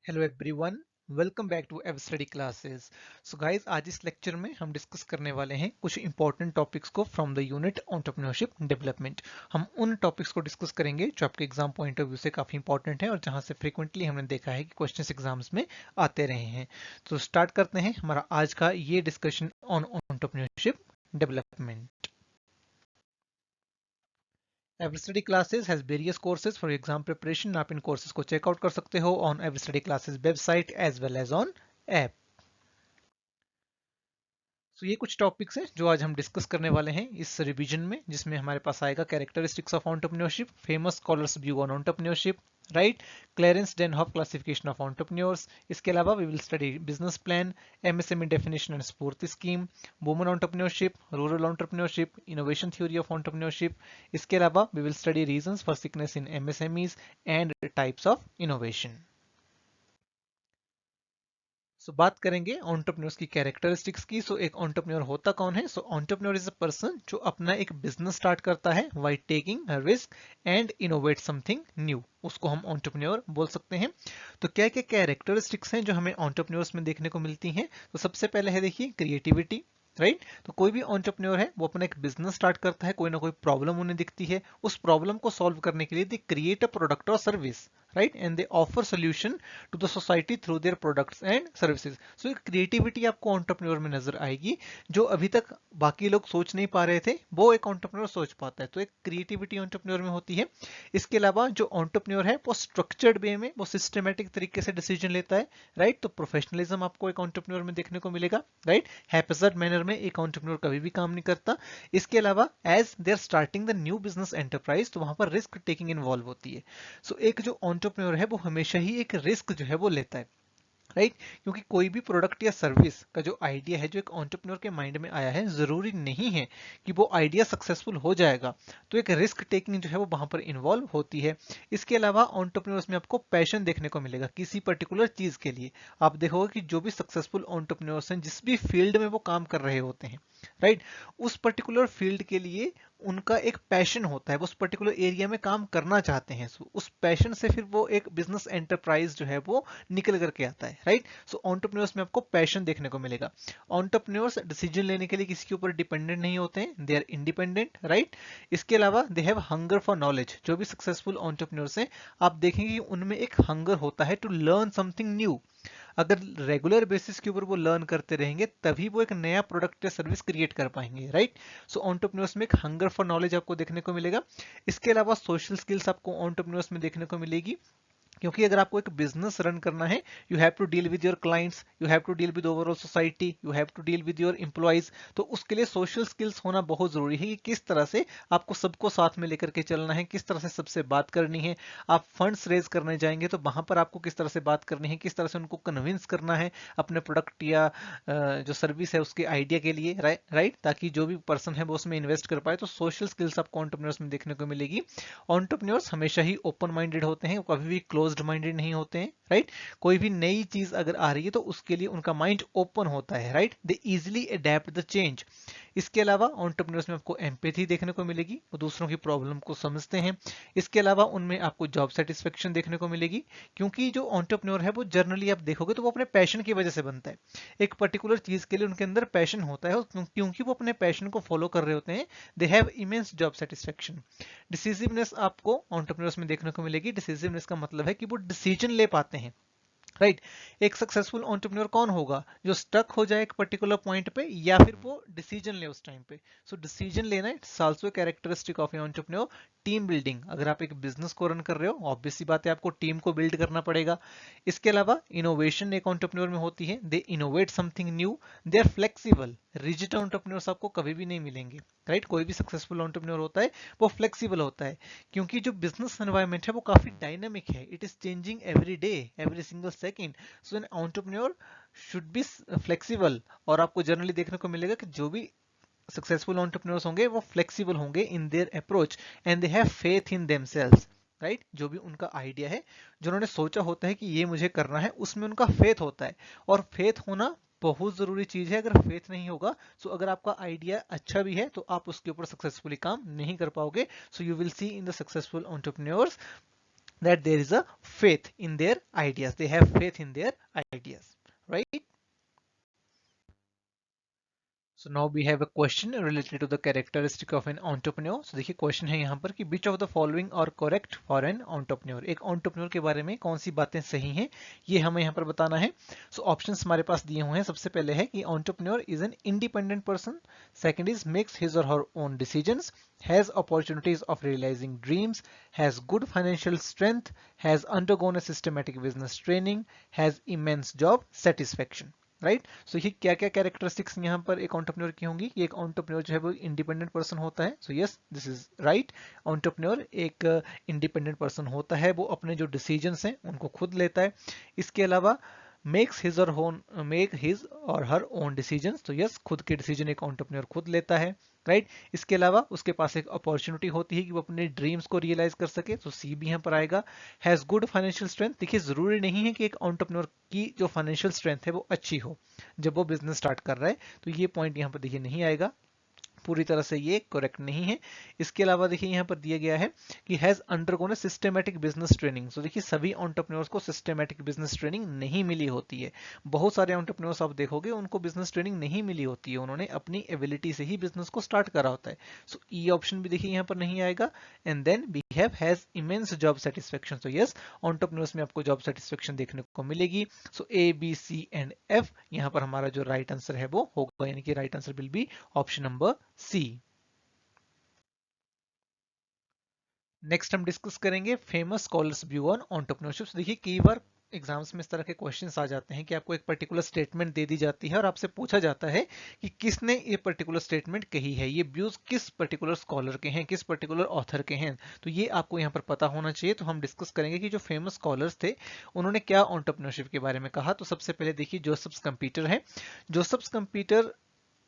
Hello everyone, welcome back to Ev study classes. So guys, आज इस lecture में हम डिस्कस करने वाले हैं कुछ इंपॉर्टेंट टॉपिक्स को from the unit entrepreneurship development. हम उन टॉपिक्स को डिस्कस करेंगे जो आपके एग्जाम पॉइंट ऑफ व्यू से काफी इंपॉर्टेंट है और जहां से फ्रीक्वेंटली हमने देखा है कि क्वेश्चंस एग्जाम्स में आते रहे हैं। तो स्टार्ट करते हैं हमारा आज का ये discussion on entrepreneurship development. EveryStudy classes has various courses for exam preparation. आप इन कोर्सेज को चेकआउट कर सकते हो on EveryStudy classes website as well as on app. तो ये कुछ टॉपिक्स हैं जो आज हम डिस्कस करने वाले हैं इस रिवीजन में, जिसमें हमारे पास आएगा characteristics of entrepreneurship, famous scholars view on entrepreneurship, right, Clarence Danhof classification of entrepreneurs. इसके अलावा we will study business plan, MSME definition and SFURTI scheme, women entrepreneurship, rural entrepreneurship, innovation theory of entrepreneurship. इसके अलावा we will study reasons for sickness in MSMEs and types of innovation. बात करेंगे entrepreneurs की characteristics की। एक entrepreneur होता कौन है? एंटरप्रेन्योर इज अ पर्सन जो अपना एक बिजनेस स्टार्ट करता है by taking a risk and innovate something new, उसको हम एंटरप्रेन्योर बोल सकते हैं। तो क्या क्या कैरेक्टरिस्टिक्स हैं जो हमें एंटरप्रेन्योर्स में देखने को मिलती हैं? तो सबसे पहले है, देखिए, क्रिएटिविटी, राइट। तो कोई भी एंटरप्रेन्योर है वो अपना एक बिजनेस स्टार्ट करता है, कोई ना कोई प्रॉब्लम उन्हें दिखती है, उस प्रॉब्लम को सॉल्व करने के लिए दे क्रिएट अ प्रोडक्ट और service, right, and they offer solution to the society through their products and services. So एक क्रिएटिविटी आपको एंटरप्रेन्योर में नजर आएगी, जो अभी तक बाकी लोग सोच नहीं पा रहे थे वो एक एंटरप्रेन्योर सोच पाता है। तो एक क्रिएटिविटी एंटरप्रेन्योर में होती है। इसके अलावा जो एंटरप्रेन्योर है वो स्ट्रक्चर्ड वे में, वो सिस्टमेटिक तरीके से डिसीजन लेता है, राइट। तो प्रोफेशनलिज्म आपको एक एंटरप्रेन्योर में देखने को मिलेगा, राइट। हैप्पीजर्ड मैनर में एक एंटरप्रेन्योर कभी भी काम नहीं करता। इसके अलावा as they are starting the new business enterprise, तो वहां पर रिस्क टेकिंग इन्वॉल्व होती है। एक जो एंटरप्रेन्योर है वो हमेशा ही एक रिस्क जो है वो लेता है, राइट। क्योंकि कोई भी प्रोडक्ट या सर्विस का जो आइडिया है, जो एक एंटरप्रेन्योर के माइंड में आया है, जरूरी नहीं है कि वो आइडिया सक्सेसफुल हो जाएगा। तो एक रिस्क टेकिंग जो है वो वहां पर इन्वॉल्व होती है। इसके अलावा एंटरप्रेन्योर्स में आपको पैशन देखने को मिलेगा किसी पर्टिकुलर चीज के लिए। आप देखोगे कि जो भी सक्सेसफुल एंटरप्रेन्योर्स हैं, जिस भी फील्ड में वो काम कर रहे होते हैं, राइट, उस पर्टिकुलर फील्ड के लिए उनका एक पैशन होता है, वो उस पर्टिकुलर एरिया में काम करना चाहते हैं। उस पैशन से फिर वो एक बिजनेस एंटरप्राइज जो है वो निकल करके आता है, राइट। एंटरप्रेन्योर्स में आपको पैशन देखने को मिलेगा। एंटरप्रेन्योर्स डिसीजन लेने के लिए किसी के ऊपर डिपेंडेंट नहीं होते हैं, दे आर इंडिपेंडेंट, राइट। इसके अलावा they have hunger for knowledge. जो भी सक्सेसफुल एंटरप्रेन्योर्स हैं, आप देखेंगे कि उनमें एक हंगर होता है टू लर्न समथिंग न्यू। अगर रेगुलर बेसिस के ऊपर वो लर्न करते रहेंगे तभी वो एक नया प्रोडक्ट या सर्विस क्रिएट कर पाएंगे, राइट। एंटरप्रेन्योर्स में एक हंगर फॉर नॉलेज आपको देखने को मिलेगा। इसके अलावा सोशल स्किल्स आपको एंटरप्रेन्योर्स में देखने को मिलेगी, क्योंकि अगर आपको एक बिजनेस रन करना है, you have to deal with your clients, you have to deal with overall society, you have to deal with your employees. तो उसके लिए सोशल स्किल्स होना बहुत जरूरी है कि किस तरह से आपको सबको साथ में लेकर के चलना है, किस तरह से सबसे बात करनी है। आप फंड्स रेज करने जाएंगे तो वहां पर आपको किस तरह से बात करनी है, किस तरह से उनको कन्विंस करना है अपने प्रोडक्ट या जो सर्विस है उसके आइडिया के लिए, राइट, ताकि जो भी पर्सन है वो उसमें इन्वेस्ट कर पाए। तो सोशल स्किल्स आपको एंटरप्रेन्योर्स में देखने को मिलेगी। एंटरप्रेन्योर्स हमेशा ही ओपन माइंडेड होते हैं, कभी भी क्लोज्ड माइंडेड नहीं होते हैं, राइट। कोई भी नई चीज अगर आ रही है तो उसके लिए उनका माइंड ओपन होता है, right. They easily adapt the change. इसके अलावा एंटरप्रेन्योर्स में आपको एम्पैथी देखने को मिलेगी, वो दूसरों की प्रॉब्लम को समझते हैं। इसके अलावा उनमें आपको जॉब सेटिस्फेक्शन देखने को मिलेगी, क्योंकि जो एंटरप्रेन्योर है वो जनरली आप देखोगे तो वो अपने पैशन की वजह से बनता है। एक पर्टिकुलर चीज के लिए उनके अंदर पैशन होता है, और क्योंकि वो अपने पैशन को फॉलो कर रहे होते हैं, they have immense job satisfaction. Decisiveness आपको एंटरप्रेन्योर्स में देखने को मिलेगी। डिसीजिवनेस का मतलब है कि वो डिसीजन ले पाते हैं, राइट। एक सक्सेसफुल एंटरप्रेन्योर कौन होगा? जो स्टक हो जाए एक पर्टिकुलर पॉइंट पे, या फिर वो डिसीजन ले उस टाइम पे। डिसीजन लेना it's also characteristic of entrepreneur. Team building, अगर आप एक बिजनेस को रन कर रहे हो, ऑब्वियस सी बात है आपको टीम को बिल्ड करना पड़ेगा। इसके अलावा इनोवेशन एक एंटरप्रेन्योर में होती है, they innovate something new. They are flexible. Rigid entrepreneurs आपको कभी भी नहीं मिलेंगे, राइट। कोई भी सक्सेसफुल एंटरप्रेन्योर होता है वो फ्लेक्सिबल होता है, क्योंकि जो बिजनेस एनवायरनमेंट है वो काफी डायनामिक है, it is changing every day, every single second. An entrepreneur should be flexible. और आपको जनरली देखने को मिलेगा कि जो भी सक्सेसफुल एंटरप्रेन्योर्स होंगे वो फ्लेक्सिबल होंगे in their approach, and they have faith in themselves, right. जो भी उनका आइडिया है, जो उन्होंने सोचा होता है कि ये मुझे करना है, उसमें उनका फेथ होता है। और फेथ होना बहुत जरूरी चीज है। अगर फेथ नहीं होगा, सो अगर आपका आइडिया अच्छा भी है तो आप उसके ऊपर सक्सेसफुली काम नहीं कर पाओगे। So you will see in the successful entrepreneurs that there is a faith in their ideas. They have faith in their ideas, right? So now we have a question related to the characteristic of an entrepreneur. So देखिए question है यहाँ पर कि which of the following are correct for an entrepreneur. एक entrepreneur के बारे में कौन सी बातें सही हैं ये हमें यहाँ पर बताना है. So options हमारे पास दिए हुए हैं. सबसे पहले है कि entrepreneur is an independent person. Second is makes his or her own decisions, has opportunities of realizing dreams, has good financial strength, has undergone a systematic business training, has immense job satisfaction. Right. So ये क्या क्या characteristics यहाँ पर एक entrepreneur की होंगी कि एक एंटरप्रेन्योर जो है वो इंडिपेंडेंट पर्सन होता है. So yes, this is right. Entrepreneur एक इंडिपेंडेंट पर्सन होता है, वो अपने जो डिसीजंस हैं उनको खुद लेता है. इसके अलावा मेक हिज और हर ओन डिसीजंस. तो यस, खुद के डिसीजन एक एंटरप्रेन्योर खुद लेता है, राइट. इसके अलावा उसके पास एक अपॉर्चुनिटी होती है कि वो अपने ड्रीम्स को रियलाइज कर सके. तो सी भी यहाँ पर आएगा. Has good financial strength. देखिए जरूरी नहीं है कि एक एंटरप्रेन्योर की जो फाइनेंशियल स्ट्रेंथ है वो अच्छी हो जब वो बिजनेस स्टार्ट कर रहा है. तो ये पॉइंट यहाँ पर देखिए नहीं आएगा, पूरी तरह से ये करेक्ट नहीं है. इसके अलावा देखिए यहाँ पर दिया गया है कि has undergone systematic business training. तो देखिए सभी एंटरप्रेन्योर्स को सिस्टमैटिक बिजनेस ट्रेनिंग नहीं मिली होती है. बहुत सारे एंटरप्रेन्योर्स आप देखोगे उनको बिजनेस ट्रेनिंग नहीं मिली होती है, उन्होंने अपनी एबिलिटी से ही बिजनेस को स्टार्ट करा होता है. सो ई ऑप्शन भी देखिए यहाँ पर नहीं आएगा. And then we has immense job satisfaction. तो यस, एंटरप्रेन्योर्स में आपको जॉब सेटिस्फेक्शन देखने को मिलेगी. So A B C and F यहाँ पर हमारा जो राइट आंसर है वो होगा, यानी कि right answer will be option number C. Next हम डिस्कस करेंगे famous scholars view on entrepreneurship. देखिए कई बार एग्जाम्स में इस तरह के क्वेश्चंस आ जाते हैं कि आपको एक पर्टिकुलर स्टेटमेंट दे दी जाती है और आपसे पूछा जाता है कि किसने ये पर्टिकुलर स्टेटमेंट कही है, ये व्यूज किस पर्टिकुलर स्कॉलर के हैं, किस पर्टिकुलर ऑथर के हैं. तो ये आपको यहाँ पर पता होना चाहिए. तो हम डिस्कस करेंगे कि जो फेमस स्कॉलर्स थे उन्होंने क्या एंटरप्रेन्योरशिप के बारे में कहा. तो सबसे पहले देखिए जोसेफ कंप्यूटर है. जोसेफ कंप्यूटर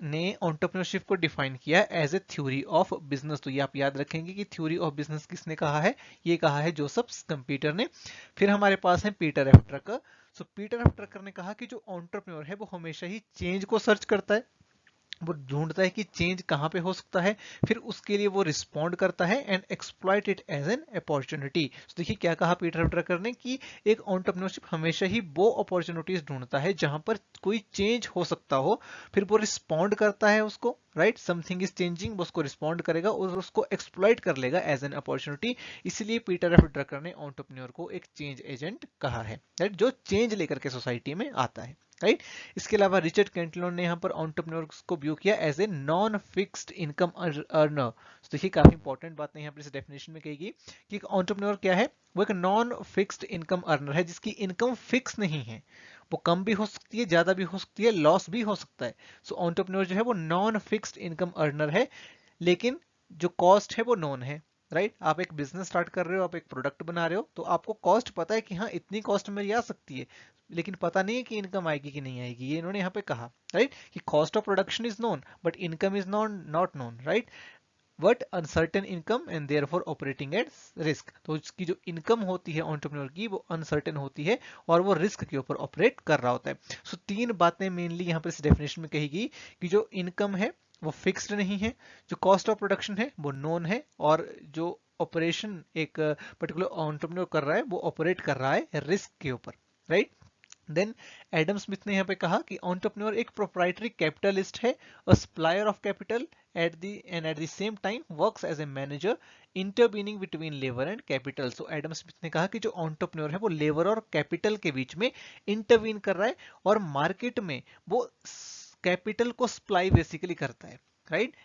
ने एंटरप्रेन्योरशिप को डिफाइन किया as a theory of business. तो ये आप याद रखेंगे कि थ्योरी ऑफ बिजनेस किसने कहा है, ये कहा है जोसेफ कंप्यूटर ने. फिर हमारे पास है पीटर एफ ड्रकर. सो पीटर एफ ड्रकर ने कहा कि जो एंटरप्रेन्योर है वो हमेशा ही चेंज को सर्च करता है, वो ढूंढता है कि चेंज कहां पे हो सकता है, फिर उसके लिए वो रिस्पॉन्ड करता है and exploit it as an opportunity. तो देखिए क्या कहा पीटर ड्रकर ने कि एक एंटरप्रेन्योरशिप हमेशा ही वो अपॉर्चुनिटीज ढूंढता है जहां पर कोई चेंज हो सकता हो, फिर वो रिस्पॉन्ड करता है उसको, राइट. समथिंग इज चेंजिंग, वो उसको रिस्पॉन्ड करेगा और उसको एक्सप्लॉइट कर लेगा एज एन अपॉर्चुनिटी. इसलिए पीटर एफ ड्रकर ने एंटरप्रेन्योर को एक चेंज एजेंट कहा है, राइट, जो चेंज लेकर के सोसाइटी में आता है, राइट. इसके अलावा रिचर्ड कैंटलोन ने यहाँ पर एंटरप्रेन्योर्स को व्यू किया as a non fixed income earner. देखिए काफी इंपॉर्टेंट बातें यहाँ पर इस डेफिनेशन में कही गई कि एक एंटरप्रेन्योर क्या है, वो एक नॉन फिक्स्ड इनकम अर्नर है जिसकी इनकम फिक्स नहीं है. वो कम भी हो सकती है, ज्यादा भी हो सकती है, लॉस भी हो सकता है. सो एंटरप्रेन्योर जो है वो नॉन फिक्स्ड इनकम अर्नर है, लेकिन जो कॉस्ट है वो नॉन है, राइट. आप एक बिजनेस स्टार्ट कर रहे हो, आप एक प्रोडक्ट बना रहे हो, तो आपको कॉस्ट पता है कि हाँ इतनी कॉस्ट मेरी आ सकती है, लेकिन पता नहीं है कि इनकम आएगी कि नहीं आएगी. ये इन्होंने यहाँ पे कहा, राइट, कि cost of production is known but income is not known, right. But uncertain income and therefore operating at risk. तो इसकी जो इनकम होती है एंटरप्रेन्योर की वो अनसर्टेन होती है और वो रिस्क के ऊपर ऑपरेट कर रहा होता है. सो तीन बातें मेनली यहाँ पर इस डेफिनेशन में कही गई कि जो इनकम है वो फिक्स्ड नहीं है, जो कॉस्ट ऑफ प्रोडक्शन है वो नोन है, और जो ऑपरेशन एक पर्टिकुलर एंटरप्रेन्योर कर रहा है वो ऑपरेट कर रहा है रिस्क के ऊपर, राइट. देन एडम स्मिथ ने यहाँ पे कहा कि एंटरप्रेन्योर एक प्रोप्राइटरी कैपिटलिस्ट है, a supplier of capital at the same time works as a manager intervening between labor and capital. So Adam Smith ने कहा कि जो एंटरप्रेन्योर है वो लेबर और कैपिटल के बीच में इंटरवीन कर रहा है और मार्केट में वो कैपिटल को सप्लाई बेसिकली करता है, राइट.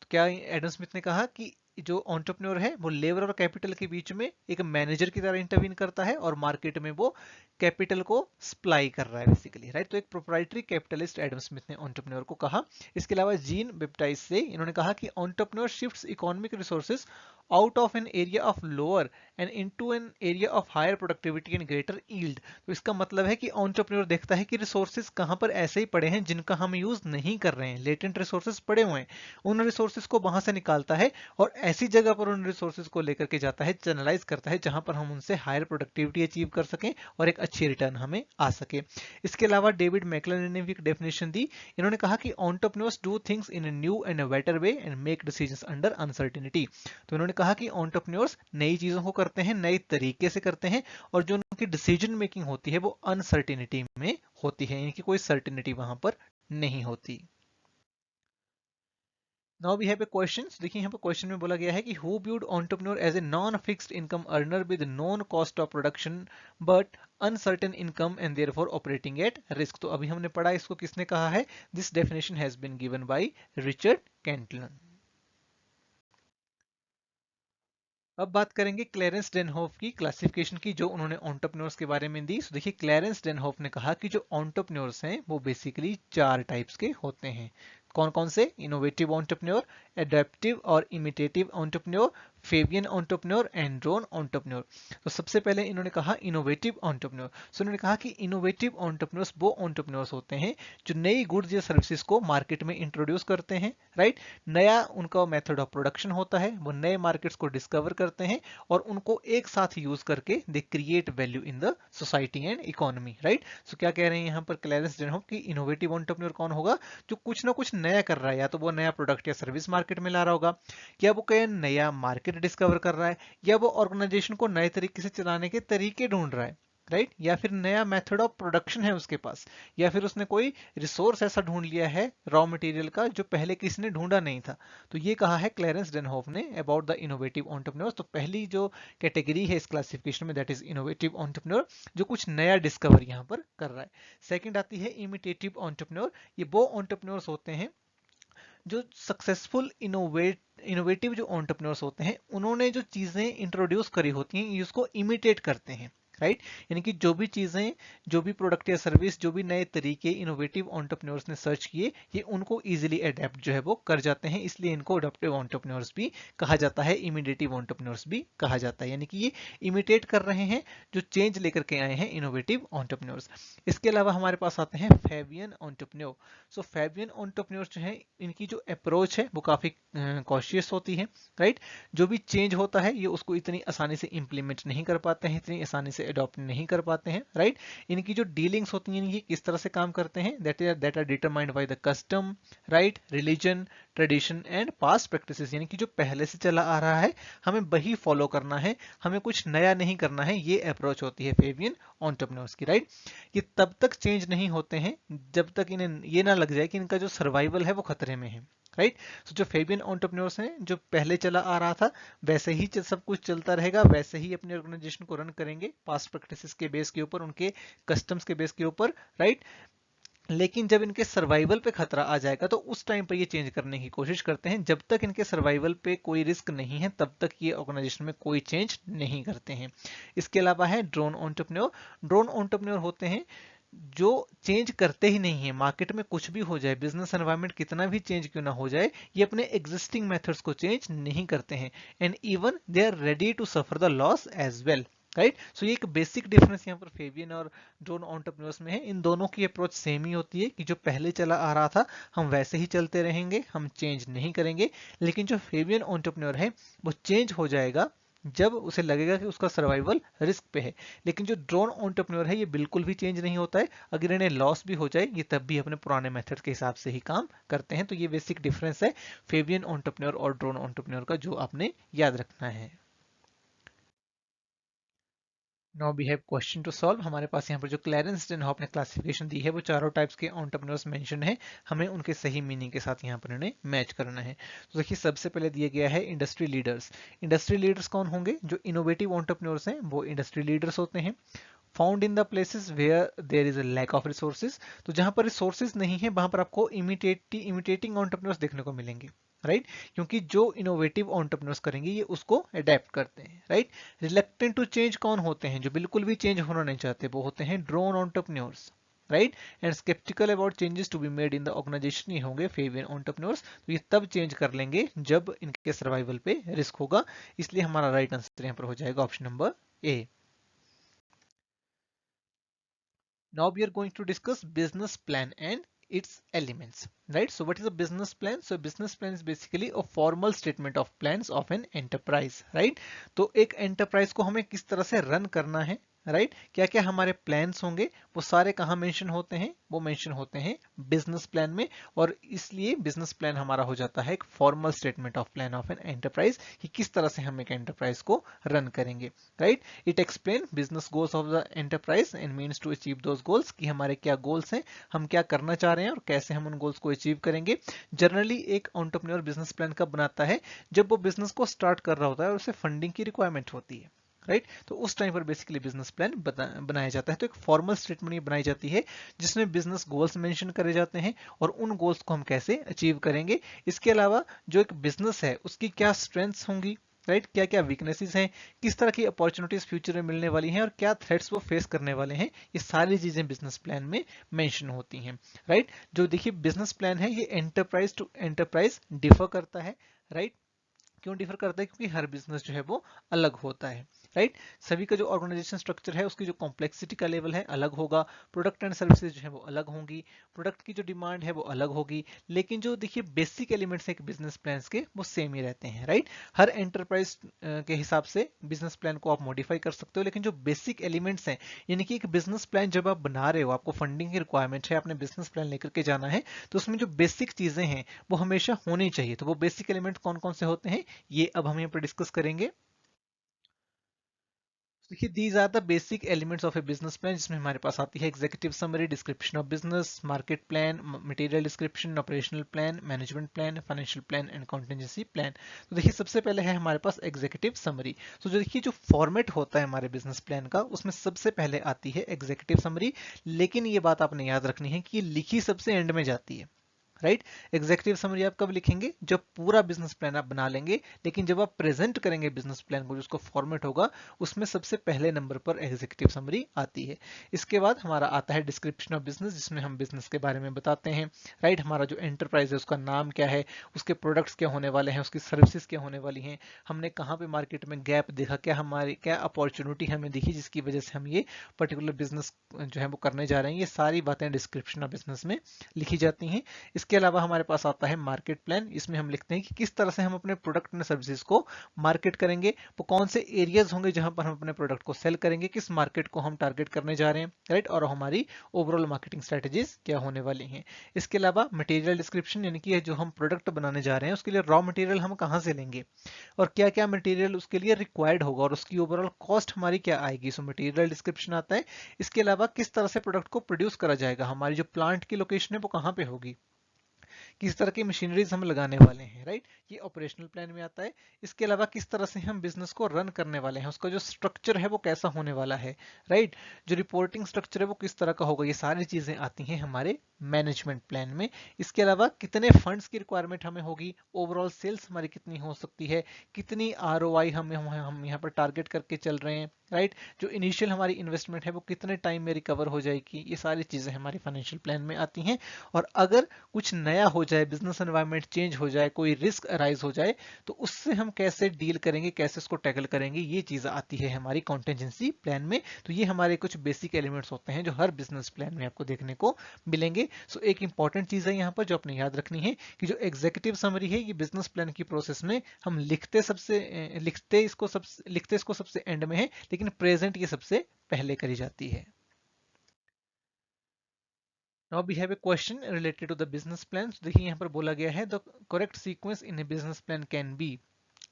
तो क्या एडम स्मिथ ने कहा कि जो एंटरप्रेन्योर है वो लेबर और कैपिटल के बीच में एक मैनेजर की तरह इंटरवीन करता है और मार्केट में वो कैपिटल को सप्लाई कर रहा है बेसिकली, राइट. तो एक प्रोप्राइटरी कैपिटलिस्ट एडम स्मिथ ने एंटरप्रेन्योर को कहा. इसके अलावा जीन बेप्टाइज से इन्होंने कहा कि entrepreneur shifts economic resources out of an area of lower and into an area of higher productivity and greater yield. तो इसका मतलब है कि एंटरप्रेन्योर देखता है कि रिसोर्सेज कहां पर ऐसे ही पड़े हैं जिनका हम यूज नहीं कर रहे हैं, लेटेंट रिसोर्सेज पड़े हुए हैं, उन रिसोर्सेज को वहां से निकालता है और ऐसी जगह पर उन रिसोर्सेज को लेकर के जाता है, चैनलाइज करता है जहां पर हम उनसे हायर प्रोडक्टिविटी अचीव कर सकें और एक अच्छी रिटर्न हमें आ सके. इसके अलावा डेविड मैकलन ने भी एक डेफिनेशन दी. इन्होंने कहा कि entrepreneurs do things in a new and a better way and make decisions under uncertainty. तो इन्होंने कहा कि एंटरप्रेन्योर्स नई चीजों को करते करते हैं नए तरीके से करते हैं, और जो उनकी डिसीजन मेकिंग होती है वो अनसर्टिनिटी में होती है, यानी कि कोई सर्टिनिटी वहां पर नहीं होती। Now we have a question. देखिए यहाँ पर क्वेश्चन में बोला गया है कि who viewed entrepreneur as a non fixed income earner with non cost of production but uncertain income and therefore operating at risk. तो अभी हमने पढ़ा, इसको किसने कहा है? This definition has been given by Richard Cantillon. अब बात करेंगे क्लेरेंस डेनहोफ की क्लासिफिकेशन की, जो उन्होंने एंटरप्रेन्योर्स के बारे में दी। So, देखिए क्लेरेंस डेनहोफ ने कहा कि जो एंटरप्रेन्योर्स हैं वो बेसिकली 4 टाइप्स के होते हैं। कौन कौन से? इनोवेटिव एंटरप्रेन्योर, एडेप्टिव और imitative entrepreneur, Fabian entrepreneur and drone entrepreneur. तो सबसे पहले इन्होंने कहा इनोवेटिव एंटरप्रेन्योर। सो उन्होंने कहा कि इनोवेटिव एंटरप्रेन्योर्स वो एंटरप्रेन्योर्स होते हैं जो नई गुड्स या सर्विसेज को मार्केट में इंट्रोड्यूस करते हैं, राइट। नया उनका मेथड ऑफ प्रोडक्शन होता है, वो नए मार्केट्स को डिस्कवर करते हैं और उनको एक साथ यूज करके they create value in the society and economy, right. So क्या कह रहे हैं यहाँ पर क्लेरेंस डेनहोफ कि इनोवेटिव एंटरप्रेन्योर कौन होगा? जो कुछ ना कुछ नया कर रहा है, या तो वो नया प्रोडक्ट या सर्विस मार्केट में ला रहा होगा, या वो कोई नया मार्केट डिस्कवर कर रहा है, या वो ऑर्गेनाइजेशन को नए तरीके से चलाने के तरीके ढूंढ रहा है, राइट। या फिर नया मेथड ऑफ प्रोडक्शन है उसके पास, या फिर उसने कोई रिसोर्स ऐसा ढूंढ लिया है रॉ मटेरियल का जो पहले किसी ने ढूंढा नहीं था। तो ये कहा है क्लेरेंस डेनहोफ ने अबाउट द इनोवेटिव एंटरप्रेन्योर्स। तो पहली जो कैटेगरी है इस क्लासिफिकेशन में, दैट इज इनोवेटिव एंटरप्रेन्योर, जो कुछ नया डिस्कवर यहाँ पर कर रहा है। सेकंड आती है इमिटेटिव एंटरप्रेन्योर। ये वो एंटरप्रेन्योर्स होते हैं जो सक्सेसफुल इनोवेटिव जो एंटरप्रेन्योर्स होते हैं, उन्होंने जो चीजें इंट्रोड्यूस करी होती हैं उसको इमिटेट करते हैं, राइट। यानी कि जो भी चीजें, जो भी प्रोडक्ट या सर्विस, जो भी नए तरीके इनोवेटिव एंटरप्रेन्योर्स ने सर्च किए, ये उनको इजीली अडेप्ट जो है वो कर जाते हैं, इसलिए इनको अडेप्टिव एंटरप्रेन्योर्स भी कहा जाता है, इमिटेटिव एंटरप्रेन्योर्स भी कहा जाता है। यानी कि ये इमिटेट कर रहे हैं, जो चेंज लेकर के आए हैं इनोवेटिव एंटरप्रेन्योर्स। इसके अलावा हमारे पास आते हैं फेबियन एंटरप्रेन्योर। सो फेबियन एंटरप्रेन्योर्स जो है, इनकी जो अप्रोच है वो काफी कॉशियस होती है, राइट। जो भी चेंज होता है ये उसको इतनी आसानी से इंप्लीमेंट नहीं कर पाते हैं, इतनी आसानी से अडॉप्ट नहीं कर पाते हैं, राइट। इनकी जो डीलिंग्स होती हैं, ये किस तरह से काम करते हैं, that are determined by the custom, right, religion, tradition and past practices. यानी कि जो पहले से चला आ रहा है हमें वही फॉलो करना है, हमें कुछ नया नहीं करना है, ये अप्रोच होती है फेबियन एंटरप्रेन्योर्स की, राइट। ये तब तक चेंज नहीं होते हैं जब तक इन्हें ये ना लग जाए कि इनका जो सर्वाइवल है वो खतरे में है, राइट। सो जो फेबियन एंटरप्रेन्योर्स हैं, जो पहले चला आ रहा था वैसे ही सब कुछ चलता रहेगा, वैसे ही अपने ऑर्गेनाइजेशन को रन करेंगे पास्ट प्रैक्टिसेस के बेस के ऊपर, उनके कस्टम्स के बेस के ऊपर, राइट। लेकिन जब इनके सर्वाइवल पे खतरा आ जाएगा तो उस टाइम पर ये चेंज करने की कोशिश करते हैं। जब तक इनके सर्वाइवल पे कोई रिस्क नहीं है तब तक ये ऑर्गेनाइजेशन में कोई चेंज नहीं करते हैं। इसके अलावा है ड्रोन एंटरप्रेन्योर। ड्रोन एंटरप्रेन्योर होते हैं जो चेंज करते ही नहीं है, मार्केट में कुछ भी हो जाए, बिजनेस एनवायरनमेंट कितना भी चेंज क्यों ना हो जाए, ये अपने एग्जिस्टिंग मेथड्स को चेंज नहीं करते हैं, and even they are ready to suffer the loss as well, right. So ये एक बेसिक डिफरेंस यहाँ पर फेबियन और ड्रोन एंटरप्रेन्योर्स में है। इन दोनों की अप्रोच सेम ही होती है कि जो पहले चला आ रहा था हम वैसे ही चलते रहेंगे, हम चेंज नहीं करेंगे। लेकिन जो फेबियन एंटरप्रेन्योर है वो चेंज हो जाएगा जब उसे लगेगा कि उसका सर्वाइवल रिस्क पे है। लेकिन जो ड्रोन एंटरप्रेन्योर है ये बिल्कुल भी चेंज नहीं होता है, अगर इन्हें लॉस भी हो जाए ये तब भी अपने पुराने मेथड के हिसाब से ही काम करते हैं। तो ये बेसिक डिफरेंस है फेबियन एंटरप्रेन्योर और ड्रोन एंटरप्रेन्योर का, जो आपने याद रखना है। Now we have question to solve. हमारे पास यहाँ पर जो क्लेरेंस डेनहॉफ ने क्लासिफिकेशन दी है वो चारों टाइप्स के एंटरप्रेन्योर्स मेंशन है, हमें उनके सही मीनिंग के साथ यहाँ पर इन्हें मैच करना है। तो देखिए सबसे पहले दिया गया है इंडस्ट्री लीडर्स। इंडस्ट्री लीडर्स कौन होंगे? जो इनोवेटिव एंटरप्रेन्योर्स हैं वो इंडस्ट्री लीडर्स होते हैं। Found in the places where there is a lack of resources. तो जहां पर रिसोर्सेज नहीं है वहां पर आपको इमिटेटिंग एंटरप्रेन्योर्स देखने को मिलेंगे, राइट। क्योंकि जो इनोवेटिव एंटरप्रेन्योर्स करेंगे ये उसको अडेप्ट करते हैं, राइट। रिलेक्टेंट टू चेंज कौन होते हैं? जो बिल्कुल भी चेंज होना नहीं चाहते वो होते हैं drone entrepreneurs, right. And sceptical about changes to be made in the organisation, ये होंगे फेबियन एंटरप्रेन्योर्स। तो ये तब चेंज कर लेंगे जब इनके सर्वाइवल पे रिस्क होगा, इसलिए हमारा राइट आंसर यहाँ पर हो जाएगा option number A. Now we are going to discuss business plan and its elements, right? So what is a business plan? So business plan is basically a formal statement of plans of an enterprise, right? तो एक enterprise को हमें किस तरह से run करना है, right. क्या क्या हमारे प्लान्स होंगे वो सारे कहाँ मेंशन होते हैं, वो मेंशन होते हैं बिजनेस प्लान में। और इसलिए बिजनेस प्लान हमारा हो जाता है एक formal statement of plan of an enterprise कि किस तरह से हम एक एंटरप्राइज को रन करेंगे। Right. It explain business goals of the enterprise and means to achieve those goals, कि हमारे क्या गोल्स हैं, हम क्या करना चाह रहे हैं और कैसे हम उन गोल्स को अचीव करेंगे। जनरली एक एंटरप्रेन्योर बिजनेस प्लान कब बनाता है, जब वो बिजनेस को स्टार्ट कर रहा होता है और उसे फंडिंग की रिक्वायरमेंट होती है। राइट। तो उस टाइम पर बेसिकली बिजनेस प्लान बनाया जाता है। तो एक फॉर्मल स्टेटमेंट ये बनाई जाती है जिसमें बिजनेस गोल्स मेंशन करे जाते हैं और उन गोल्स को हम कैसे अचीव करेंगे। इसके अलावा जो एक बिजनेस है उसकी क्या स्ट्रेंथ्स होंगी, राइट, क्या क्या वीकनेसेस हैं, किस तरह की अपॉर्चुनिटीज फ्यूचर में मिलने वाली हैं और क्या थ्रेट्स वो फेस करने वाले हैं, ये सारी चीजें बिजनेस प्लान में मेंशन होती हैं। राइट। जो देखिए बिजनेस प्लान है ये एंटरप्राइज टू एंटरप्राइज डिफर करता है। राइट। क्यों डिफर करता है, क्योंकि हर बिजनेस जो है वो अलग होता है। राइट। सभी का जो ऑर्गेनाइजेशन स्ट्रक्चर है उसकी जो कॉम्प्लेक्सिटी का लेवल है अलग होगा, प्रोडक्ट एंड सर्विसेज जो है वो अलग होंगी, प्रोडक्ट की जो डिमांड है वो अलग होगी, लेकिन जो देखिए बेसिक एलिमेंट्स है बिजनेस प्लान के वो सेम ही रहते हैं। राइट। हर एंटरप्राइज के हिसाब से बिजनेस प्लान को आप मॉडिफाई कर सकते हो, लेकिन जो बेसिक एलिमेंट्स हैं, यानी कि एक बिजनेस प्लान जब आप बना रहे हो, आपको फंडिंग की रिक्वायरमेंट है, आपने बिजनेस प्लान लेकर के जाना है, तो उसमें जो बेसिक चीजें हैं वो हमेशा होनी चाहिए। तो वो बेसिक एलिमेंट कौन कौन से होते हैं ये अब हम यहाँ पर डिस्कस करेंगे। देखिए these are the basic elements of a business plan, जिसमें हमारे पास आती है executive summary, description of business, market plan, material description, operational plan, management plan, financial plan and contingency plan. तो देखिए सबसे पहले है हमारे पास एग्जीक्यूटिव समरी। तो जो देखिए जो फॉर्मेट होता है हमारे बिजनेस प्लान का उसमें सबसे पहले आती है एग्जीक्यूटिव समरी, लेकिन ये बात आपने याद रखनी है कि ये लिखी सबसे एंड में जाती है। राइट। एग्जीक्यूटिव समरी आप कब लिखेंगे, जब पूरा बिजनेस प्लान आप बना लेंगे, लेकिन जब आप प्रेजेंट करेंगे बिजनेस प्लान को, जिसको फॉर्मेट होगा, उसमें सबसे पहले नंबर पर एग्जीक्यूटिव समरी आती है। इसके बाद हमारा आता है डिस्क्रिप्शन ऑफ बिजनेस, जिसमें हम बिजनेस के बारे में बताते हैं। राइट। हमारा जो एंटरप्राइज है उसका नाम क्या है, उसके प्रोडक्ट्स क्या होने वाले हैं, उसकी सर्विसेज क्या होने वाली हैं, हमने कहाँ पे मार्केट में गैप देखा, क्या हमारी क्या अपॉर्चुनिटी हमें दिखी जिसकी वजह से हम ये पर्टिकुलर बिजनेस जो है वो करने जा रहे हैं, ये सारी बातें डिस्क्रिप्शन ऑफ बिजनेस में लिखी जाती हैं। इसके अलावा हमारे पास आता है मार्केट प्लान। इसमें हम लिखते हैं कि किस तरह से हम अपने प्रोडक्ट एंड सर्विसेज को मार्केट करेंगे, वो कौन से एरियाज होंगे जहां पर हम अपने प्रोडक्ट को सेल करेंगे, किस मार्केट को हम टारगेट करने जा रहे हैं। राइट। और हमारी ओवरऑल मार्केटिंग स्ट्रेटेजीज क्या होने वाली हैं। इसके अलावा मटेरियल डिस्क्रिप्शन, यानी कि जो हम प्रोडक्ट बनाने जा रहे हैं उसके लिए रॉ मटेरियल हम कहां से लेंगे और क्या क्या मटेरियल उसके लिए रिक्वायर्ड होगा और उसकी ओवरऑल कॉस्ट हमारी क्या आएगी, सो मटेरियल डिस्क्रिप्शन आता है। इसके अलावा किस तरह से प्रोडक्ट को प्रोड्यूस करा जाएगा, हमारी जो प्लांट की लोकेशन है वो कहां पे होगी, किस तरह की मशीनरीज हम लगाने वाले हैं। राइट। ये ऑपरेशनल प्लान में आता है। इसके अलावा किस तरह से हम बिजनेस को रन करने वाले हैं, उसका जो स्ट्रक्चर है वो कैसा होने वाला है। राइट। जो रिपोर्टिंग स्ट्रक्चर है वो किस तरह का होगा, ये सारी चीजें आती हैं हमारे मैनेजमेंट प्लान में। इसके अलावा कितने फंड्स की रिक्वायरमेंट हमें होगी, ओवरऑल सेल्स हमारी कितनी हो सकती है, कितनी आरओआई हम यहाँ पर टारगेट करके चल रहे हैं। राइट। जो इनिशियल हमारी इन्वेस्टमेंट है वो कितने टाइम में रिकवर हो जाएगी, ये सारी चीजें हमारी फाइनेंशियल प्लान में आती हैं। और अगर कुछ नया हो जाए, बिजनेस एनवायरनमेंट चेंज हो जाए, कोई रिस्क अराइज हो जाए, तो उससे हम कैसे डील करेंगे, कैसे उसको टैकल करेंगे, ये चीज आती है हमारी कॉन्टेंजेंसी प्लान में। तो ये हमारे कुछ बेसिक एलिमेंट्स होते हैं जो हर बिजनेस प्लान में आपको देखने को मिलेंगे। सो एक इंपॉर्टेंट चीज है यहाँ पर जो आपने याद रखनी है कि जो एग्जीक्यूटिव समरी है ये बिजनेस प्लान की प्रोसेस में हम लिखते इसको सबसे एंड में है, लेकिन प्रेजेंट ये सबसे पहले करी जाती है। Now we have a question related to the business plan. तो देखिए यहाँ पर बोला गया है the correct sequence in a business plan can be।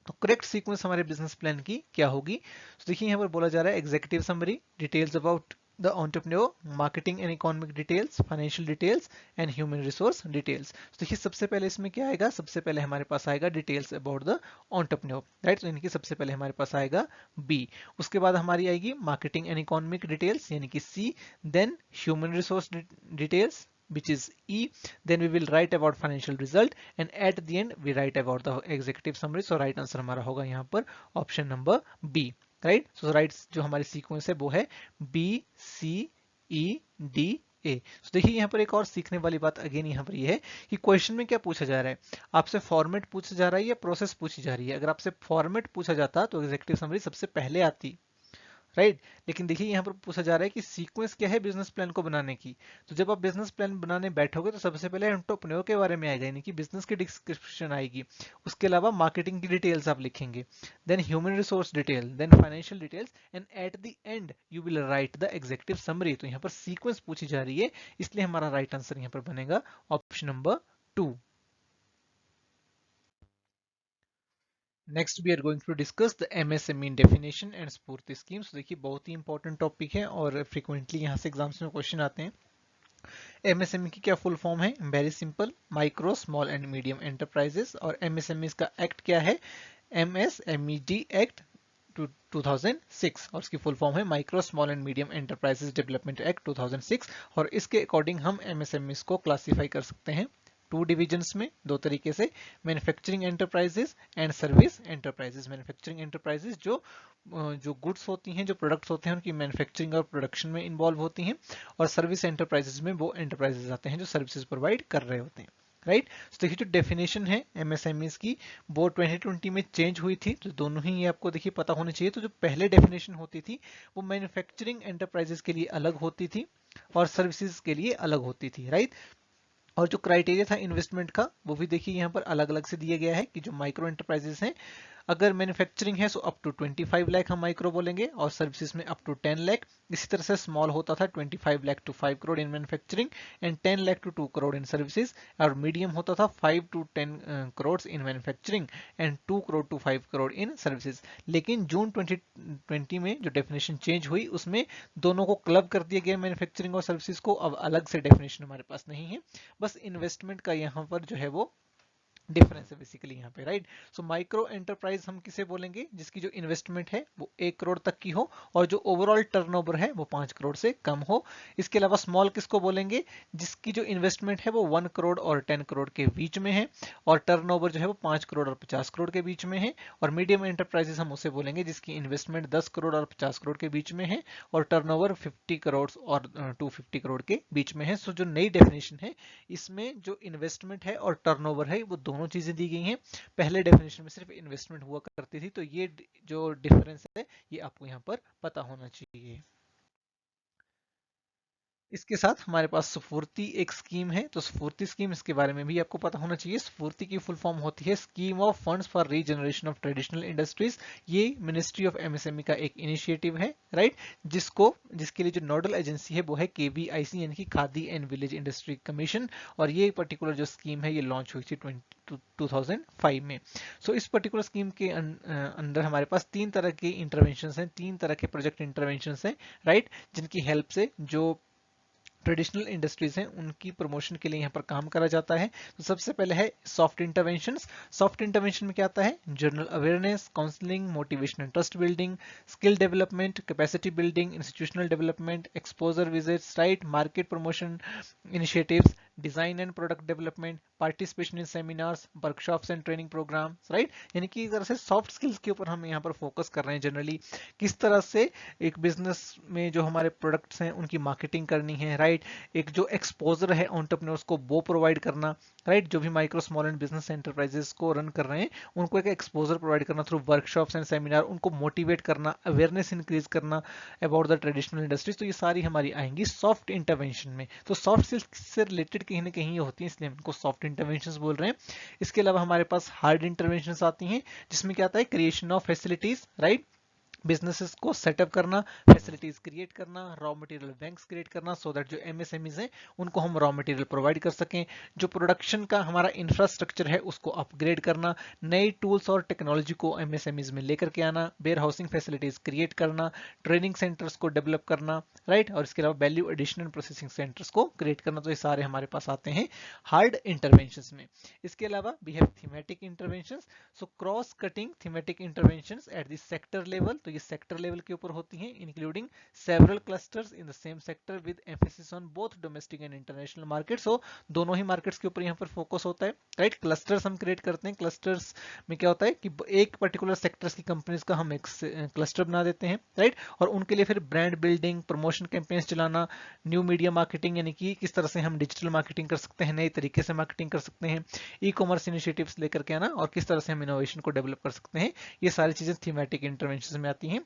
तो करेक्ट सीक्वेंस हमारे बिजनेस प्लान की क्या होगी। तो देखिए यहाँ पर बोला जा रहा है executive summary, details about the entrepreneur, marketing and economic details, financial details and human resource details. तो देखिए सबसे पहले इसमें क्या आएगा, सबसे पहले हमारे पास आएगा details about the entrepreneur. Right. तो इनकी सबसे पहले हमारे पास आएगा बी। उसके बाद हमारी आएगी मार्केटिंग एंड इकोनॉमिक डिटेल्स यानी कि C, then human resource details which is E, then we will write about financial result and at the end we write about the executive summary। so right answer हमारा होगा यहाँ पर option number B. Right. सो right जो हमारी sequence है वो है B C E D A. तो देखिए यहाँ पर एक और सीखने वाली बात अगेन यहाँ पर ये है कि क्वेश्चन में क्या पूछा जा रहा है, आपसे फॉर्मेट पूछा जा रहा है या प्रोसेस पूछी जा रही है। अगर आपसे फॉर्मेट पूछा जाता तो एग्जीक्यूटिव समरी सबसे पहले आती। राइट। लेकिन देखिए यहाँ पर पूछा जा रहा है कि सीक्वेंस क्या है बिजनेस प्लान को बनाने की। तो जब आप बिजनेस प्लान बनाने बैठोगे तो सबसे पहले एंटरप्रेन्योर के बारे में आएगा, यानी कि बिजनेस की डिस्क्रिप्शन आएगी। उसके अलावा मार्केटिंग की डिटेल्स आप लिखेंगे, then human resource detail, then financial details, and at the end you will write the executive summary. तो यहाँ पर सीक्वेंस पूछी जा रही है, इसलिए हमारा राइट आंसर यहाँ पर बनेगा option number 2। Next we are going to discuss the MSME definition and SFURTI schemes. देखिए बहुत ही इंपॉर्टेंट टॉपिक है और फ्रीक्वेंटली यहाँ से एग्जाम्स में क्वेश्चन आते हैं। एमएसएमई की क्या फुल फॉर्म है? Very simple, micro small and medium enterprises. और एमएसएमई का एक्ट क्या है? एमएसएमईडी एक्ट 2006, और इसकी फुल फॉर्म है micro small and medium enterprises development act 2006। और इसके अकॉर्डिंग हम एमएसएमई को क्लासीफाई कर सकते हैं टू डिविजन्स में, दो तरीके से, manufacturing enterprises and service enterprises. Manufacturing enterprises जो जो गुड्स होती हैं, जो प्रोडक्ट्स होते हैं, उनकी मैन्युफैक्चरिंग और प्रोडक्शन में इन्वॉल्व होती हैं। और सर्विस एंटरप्राइजेस में वो एंटरप्राइजेस आते हैं जो सर्विसेज प्रोवाइड कर रहे होते हैं, राइट। तो देखिए जो डेफिनेशन है एमएसएमईज की वो 2020 में चेंज हुई थी, तो दोनों ही ये आपको देखिए पता होनी चाहिए। तो जो पहले डेफिनेशन होती थी वो मैन्युफैक्चरिंग एंटरप्राइजेस के लिए अलग होती थी और सर्विसेज के लिए अलग होती थी, राइट। और जो क्राइटेरिया था इन्वेस्टमेंट का वो भी देखिए यहाँ पर अलग अलग से दिया गया है कि जो माइक्रो एंटरप्राइजेस हैं, अगर मैन्युफैक्चरिंग है तो अप टू 25 लाख हम माइक्रो बोलेंगे, और सर्विसेज में अप टू 10 लाख। इसी तरह से स्मॉल होता था 25 lakh to 5 crore in manufacturing and 10 lakh to 2 crore in services. और मीडियम होता था 5 to 10 crore in manufacturing and 2 crore to 5 crore in services. लेकिन जून 2020 में जो डेफिनेशन चेंज हुई उसमें दोनों को क्लब कर दिया गया, मैन्युफैक्चरिंग और सर्विसेज को। अब अलग से डेफिनेशन हमारे पास नहीं है, बस इन्वेस्टमेंट का यहाँ पर जो है वो डिफरेंस है बेसिकली यहाँ पे, राइट। सो माइक्रो एंटरप्राइज हम किसे बोलेंगे? जिसकी जो इन्वेस्टमेंट है वो 1 करोड़ तक की हो और जो ओवरऑल टर्नओवर है वो 5 करोड़ से कम हो। इसके अलावा स्मॉल किसको बोलेंगे? जिसकी जो इन्वेस्टमेंट है वो 1 करोड़ और 10 करोड़ के बीच में है और टर्नओवर जो है वो 5 करोड़ और 50 करोड़ के बीच में है। और मीडियम एंटरप्राइजेस हम उसे बोलेंगे जिसकी इन्वेस्टमेंट 10 करोड़ और 50 करोड़ के बीच में है और टर्नओवर 50 करोड़ और 250 करोड़ के बीच में है। सो जो नई डेफिनेशन है इसमें जो इन्वेस्टमेंट है और टर्नओवर है वो दोनों चीजें दी गई हैं। पहले डेफिनेशन में सिर्फ इन्वेस्टमेंट हुआ करती थी, तो ये जो डिफरेंस है ये आपको यहाँ पर पता होना चाहिए। इसके साथ हमारे पास स्फूर्ति एक स्कीम है, तो स्फूर्ति स्कीम इसके बारे में भी आपको पता होना चाहिए। स्फूर्ति की फुल फॉर्म होती है scheme of funds for regeneration of traditional industries. ये मिनिस्ट्री ऑफ एमएसएमई का एक इनिशिएटिव है, राइट, जिसके लिए जो नोडल एजेंसी है वो है केवीआईसी यानी कि khadi and village industry commission. और ये पर्टिकुलर जो स्कीम है ये लॉन्च हुई थी 2005 में। सो इस पर्टिकुलर स्कीम के अंदर हमारे पास 3 तरह के इंटरवेंशन हैं, 3 तरह के प्रोजेक्ट इंटरवेंशन हैं, राइट, जिनकी हेल्प से जो ट्रेडिशनल इंडस्ट्रीज हैं उनकी प्रमोशन के लिए यहाँ पर काम करा जाता है। तो सबसे पहले है सॉफ्ट इंटरवेंशंस। सॉफ्ट इंटरवेंशन में क्या आता है? General awareness, counselling, motivation and trust building, skill development, capacity building, institutional development, exposure visits, right, market promotion initiatives, design and product development, participation in seminars, workshops and training programmes, right. यानी कि एक तरह से soft skills के ऊपर हम यहाँ पर फोकस कर रहे हैं। जनरली किस तरह से एक बिजनेस में जो हमारे प्रोडक्ट्स हैं उनकी मार्केटिंग करनी है, राइट। एक जो एक्सपोजर है एंटरप्रेन्योर्स को वो प्रोवाइड करना, राइट। जो भी micro small and business enterprises को रन कर रहे हैं उनको एक एक्सपोजर प्रोवाइड करना थ्रू वर्कशॉप्स एंड सेमिनार, उनको मोटिवेट करना, अवेयरनेस इंक्रीज करना अबाउट द ट्रेडिशनल इंडस्ट्रीज। तो ये सारी हमारी आएंगी सॉफ्ट इंटरवेंशन में। तो सॉफ्ट स्किल्स से रिलेटेड कहीं ना कहीं ये होती है, इसलिए हम इनको सॉफ्ट इंटरवेंशन बोल रहे हैं। इसके अलावा हमारे पास हार्ड इंटरवेंशन आती हैं, जिसमें क्या आता है? Creation of facilities, right, businesses को सेटअप करना, फैसिलिटीज क्रिएट करना, रॉ मटेरियल बैंक्स क्रिएट करना, सो दैट जो एमएसएमईज हैं उनको हम रॉ मटेरियल प्रोवाइड कर सकें। जो प्रोडक्शन का हमारा इंफ्रास्ट्रक्चर है उसको अपग्रेड करना, नई टूल्स और टेक्नोलॉजी को एमएसएमईज में लेकर के आना, वेयर हाउसिंग फैसिलिटीज क्रिएट करना, ट्रेनिंग सेंटर्स को डेवलप करना, राइट। और इसके अलावा value addition and processing centres को क्रिएट करना। तो ये सारे हमारे पास आते हैं हार्ड इंटरवेंशन में। इसके अलावा we have thematic intervention. So cross cutting thematic intervention at the sector level. तो ये सेक्टर लेवल के ऊपर होती हैं, including several clusters in the same sector with emphasis on both domestic and international markets. So दोनों ही markets के ऊपर यहाँ पर फोकस होता है, राइट। क्लस्टर्स हम क्रिएट करते हैं। क्लस्टर्स में क्या होता है कि एक पर्टिकुलर सेक्टर्स की कंपनीज का हम एक क्लस्टर बना देते हैं, राइट। और उनके लिए फिर ब्रांड बिल्डिंग, प्रमोशन कैंपेन्स चलाना, न्यू मीडिया मार्केटिंग, यानी कि किस तरह से हम डिजिटल मार्केटिंग कर सकते हैं, नए तरीके से मार्केटिंग कर सकते हैं, ई कॉमर्स इनिशिएटिव्स लेकर के आना, और किस तरह से हम इनोवेशन को डेवलप कर सकते हैं। ये सारी चीजें थीमेटिक इंटरवेंशन में आती हैं।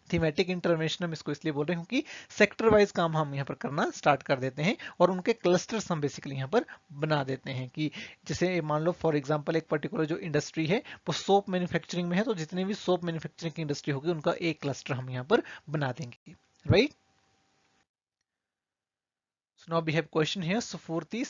थीमेटिक इंटरवेंशन हम इसको इसलिए बोल रहे हैं क्योंकि सेक्टर वाइज काम हम यहाँ पर करना स्टार्ट कर देते हैं और उनके क्लस्टर्स हम बेसिकली यहाँ पर बना देते हैं कि जैसे मान लो फॉर एग्जांपल एक पर्टिकुलर जो इंडस्ट्री है वो सोप मैन्युफैक्चरिंग में है, तो जितने भी सोप मैन्युफैक्चरिंग की इंडस्ट्री होगी उनका एक क्लस्टर हम यहाँ पर बना देंगे, right. So now we have question here. So for this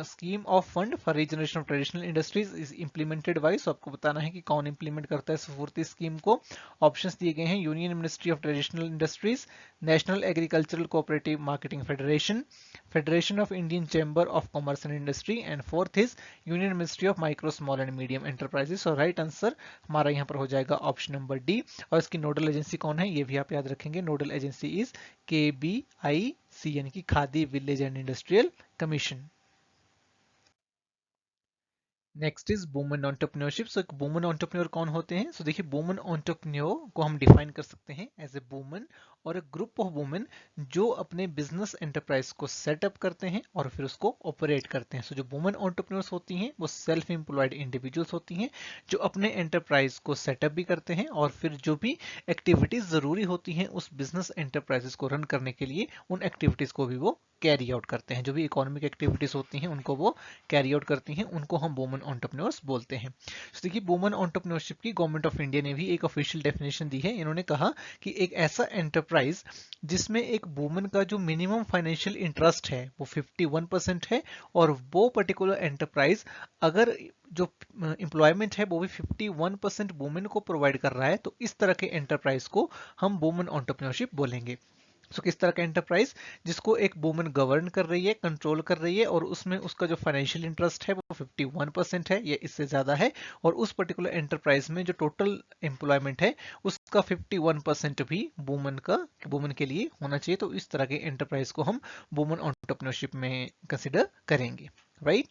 scheme of fund for regeneration of traditional industries is implemented by, so आपको बताना है कि कौन implement करता है स्फूर्ति स्कीम को। ऑप्शंस दिए गए हैं union ministry of traditional industries, national agricultural cooperative marketing federation, federation of Indian chamber of commerce and industry, and fourth is union ministry of micro small and medium enterprises. और right answer हमारा यहाँ पर हो जाएगा option number D. और इसकी nodal agency कौन है ये भी आप याद रखेंगे, नोडल एजेंसी इज KBIC यानी कि Khadi village and industrial commission. Next is women entrepreneurship. So एक वुमेन एंटरप्रेन्योर कौन होते हैं? सो देखिए वुमेन एंटरप्रेन्योर को हम डिफाइन कर सकते हैं एज ए वुमेन और ए ग्रुप ऑफ वुमेन जो अपने बिजनेस एंटरप्राइज को सेटअप करते हैं और फिर उसको ऑपरेट करते हैं। सो जो वुमेन एंटरप्रेन्योर्स होती हैं वो सेल्फ एम्प्लॉयड इंडिविजुअल्स होती हैं जो अपने एंटरप्राइज को सेटअप भी करते हैं और फिर जो भी एक्टिविटीज जरूरी होती हैं उस बिजनेस एंटरप्राइजेस को रन करने के लिए उन एक्टिविटीज को भी वो कैरी आउट करते हैं। जो भी इकोनॉमिक एक्टिविटीज होती हैं उनको वो कैरी आउट करती हैं, उनको हम वुमेन एंटरप्रेन्योर्स बोलते हैं। तो देखिए वुमेन एंटरप्रेन्योरशिप की गवर्नमेंट ऑफ इंडिया ने भी एक ऑफिशियल डेफिनेशन दी है। इन्होंने कहा कि एक ऐसा एंटरप्राइज जिसमें एक वुमेन का जो मिनिमम फाइनेंशियल इंटरेस्ट है वो 51% है और वो पर्टिकुलर एंटरप्राइज अगर जो एम्प्लॉयमेंट है वो भी 51% वुमेन को प्रोवाइड कर रहा है तो इस तरह के एंटरप्राइज को हम वुमेन एंटरप्रेन्योरशिप बोलेंगे। सो किस तरह का एंटरप्राइज जिसको एक वुमन गवर्न कर रही है, कंट्रोल कर रही है और उसमें उसका जो फाइनेंशियल इंटरेस्ट है वो 51% है या इससे ज्यादा है और उस पर्टिकुलर एंटरप्राइज में जो टोटल एम्प्लॉयमेंट है उसका 51% भी वुमन के लिए होना चाहिए। तो इस तरह के एंटरप्राइज को हम वुमन एंटरप्रेन्योरशिप में कंसिडर करेंगे, राइट।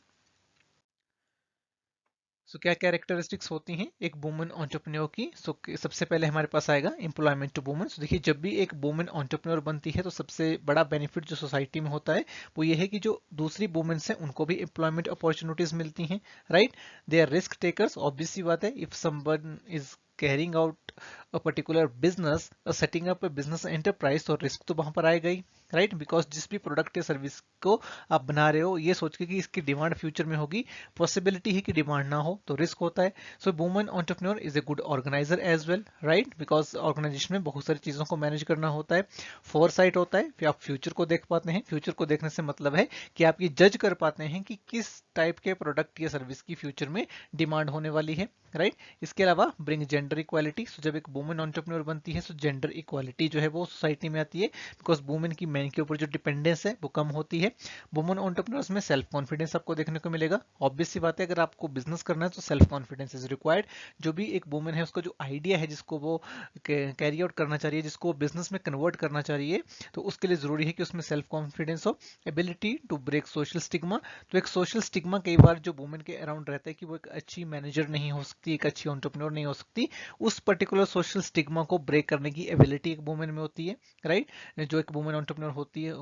सो क्या कैरेक्टरिस्टिक्स होती हैं एक वुमन एंटरप्रेन्योर की? सबसे पहले हमारे पास आएगा एम्प्लॉयमेंट टू वुमन। देखिए जब भी एक वुमन एंटरप्रेन्योर बनती है तो सबसे बड़ा बेनिफिट जो सोसाइटी में होता है वो ये है कि जो दूसरी वुमेन्स हैं उनको भी एम्प्लॉयमेंट अपॉर्चुनिटीज मिलती हैं, right. They are risk takers, obvious सी बात है। If someone is carrying out a particular business, setting up a business enterprise, तो रिस्क तो वहां पर आएगा ही, राइट। बिकॉज जिस भी प्रोडक्ट या सर्विस को आप बना रहे हो ये सोच के कि इसकी डिमांड फ्यूचर में होगी, पॉसिबिलिटी है कि डिमांड ना हो तो रिस्क होता है। So woman entrepreneur is a good organiser as well, right, because organisation में बहुत सारी चीजों को मैनेज करना होता है। फोरसाइट होता है, फिर आप फ्यूचर को देख पाते हैं। फ्यूचर को देखने से मतलब है कि आप ये जज कर पाते हैं कि किस टाइप के प्रोडक्ट या सर्विस की फ्यूचर में डिमांड होने वाली है, राइट। इसके अलावा ब्रिंग जेंडर इक्वालिटी। सो जब एक वुमन एंटरप्रेन्योर बनती है तो जेंडर इक्वालिटी जो है वो सोसाइटी में आती है बिकॉज वुमेन की मैन के ऊपर जो डिपेंडेंस है वो कम होती है। वुमन एंटरप्रेन्योर्स में सेल्फ कॉन्फिडेंस आपको देखने को मिलेगा। ऑब्वियस सी बात है अगर आपको बिजनेस करना है तो सेल्फ कॉन्फिडेंस इज रिक्वायर्ड। जो भी एक वुमन है उसका जो आइडिया है जिसको वो कैरी आउट करना चाह रही है, जिसको बिजनेस में कन्वर्ट करना चाह रही है, तो उसके लिए जरूरी है कि उसमें सेल्फ कॉन्फिडेंस हो। Ability to break social stigma. तो एक सोशल स्टिग्मा कई बार जो वुमेन के अराउंड रहता है कि वो एक अच्छी मैनेजर नहीं हो सकती, एक अच्छी एंटरप्रेन्योर नहीं हो सकती, उस पर्टिकुलर सोशल स्टिग्मा को ब्रेक करने की एबिलिटी एक वुमेन में होती है, राइट। जो एक वुमेन एंटरप्रेन्योर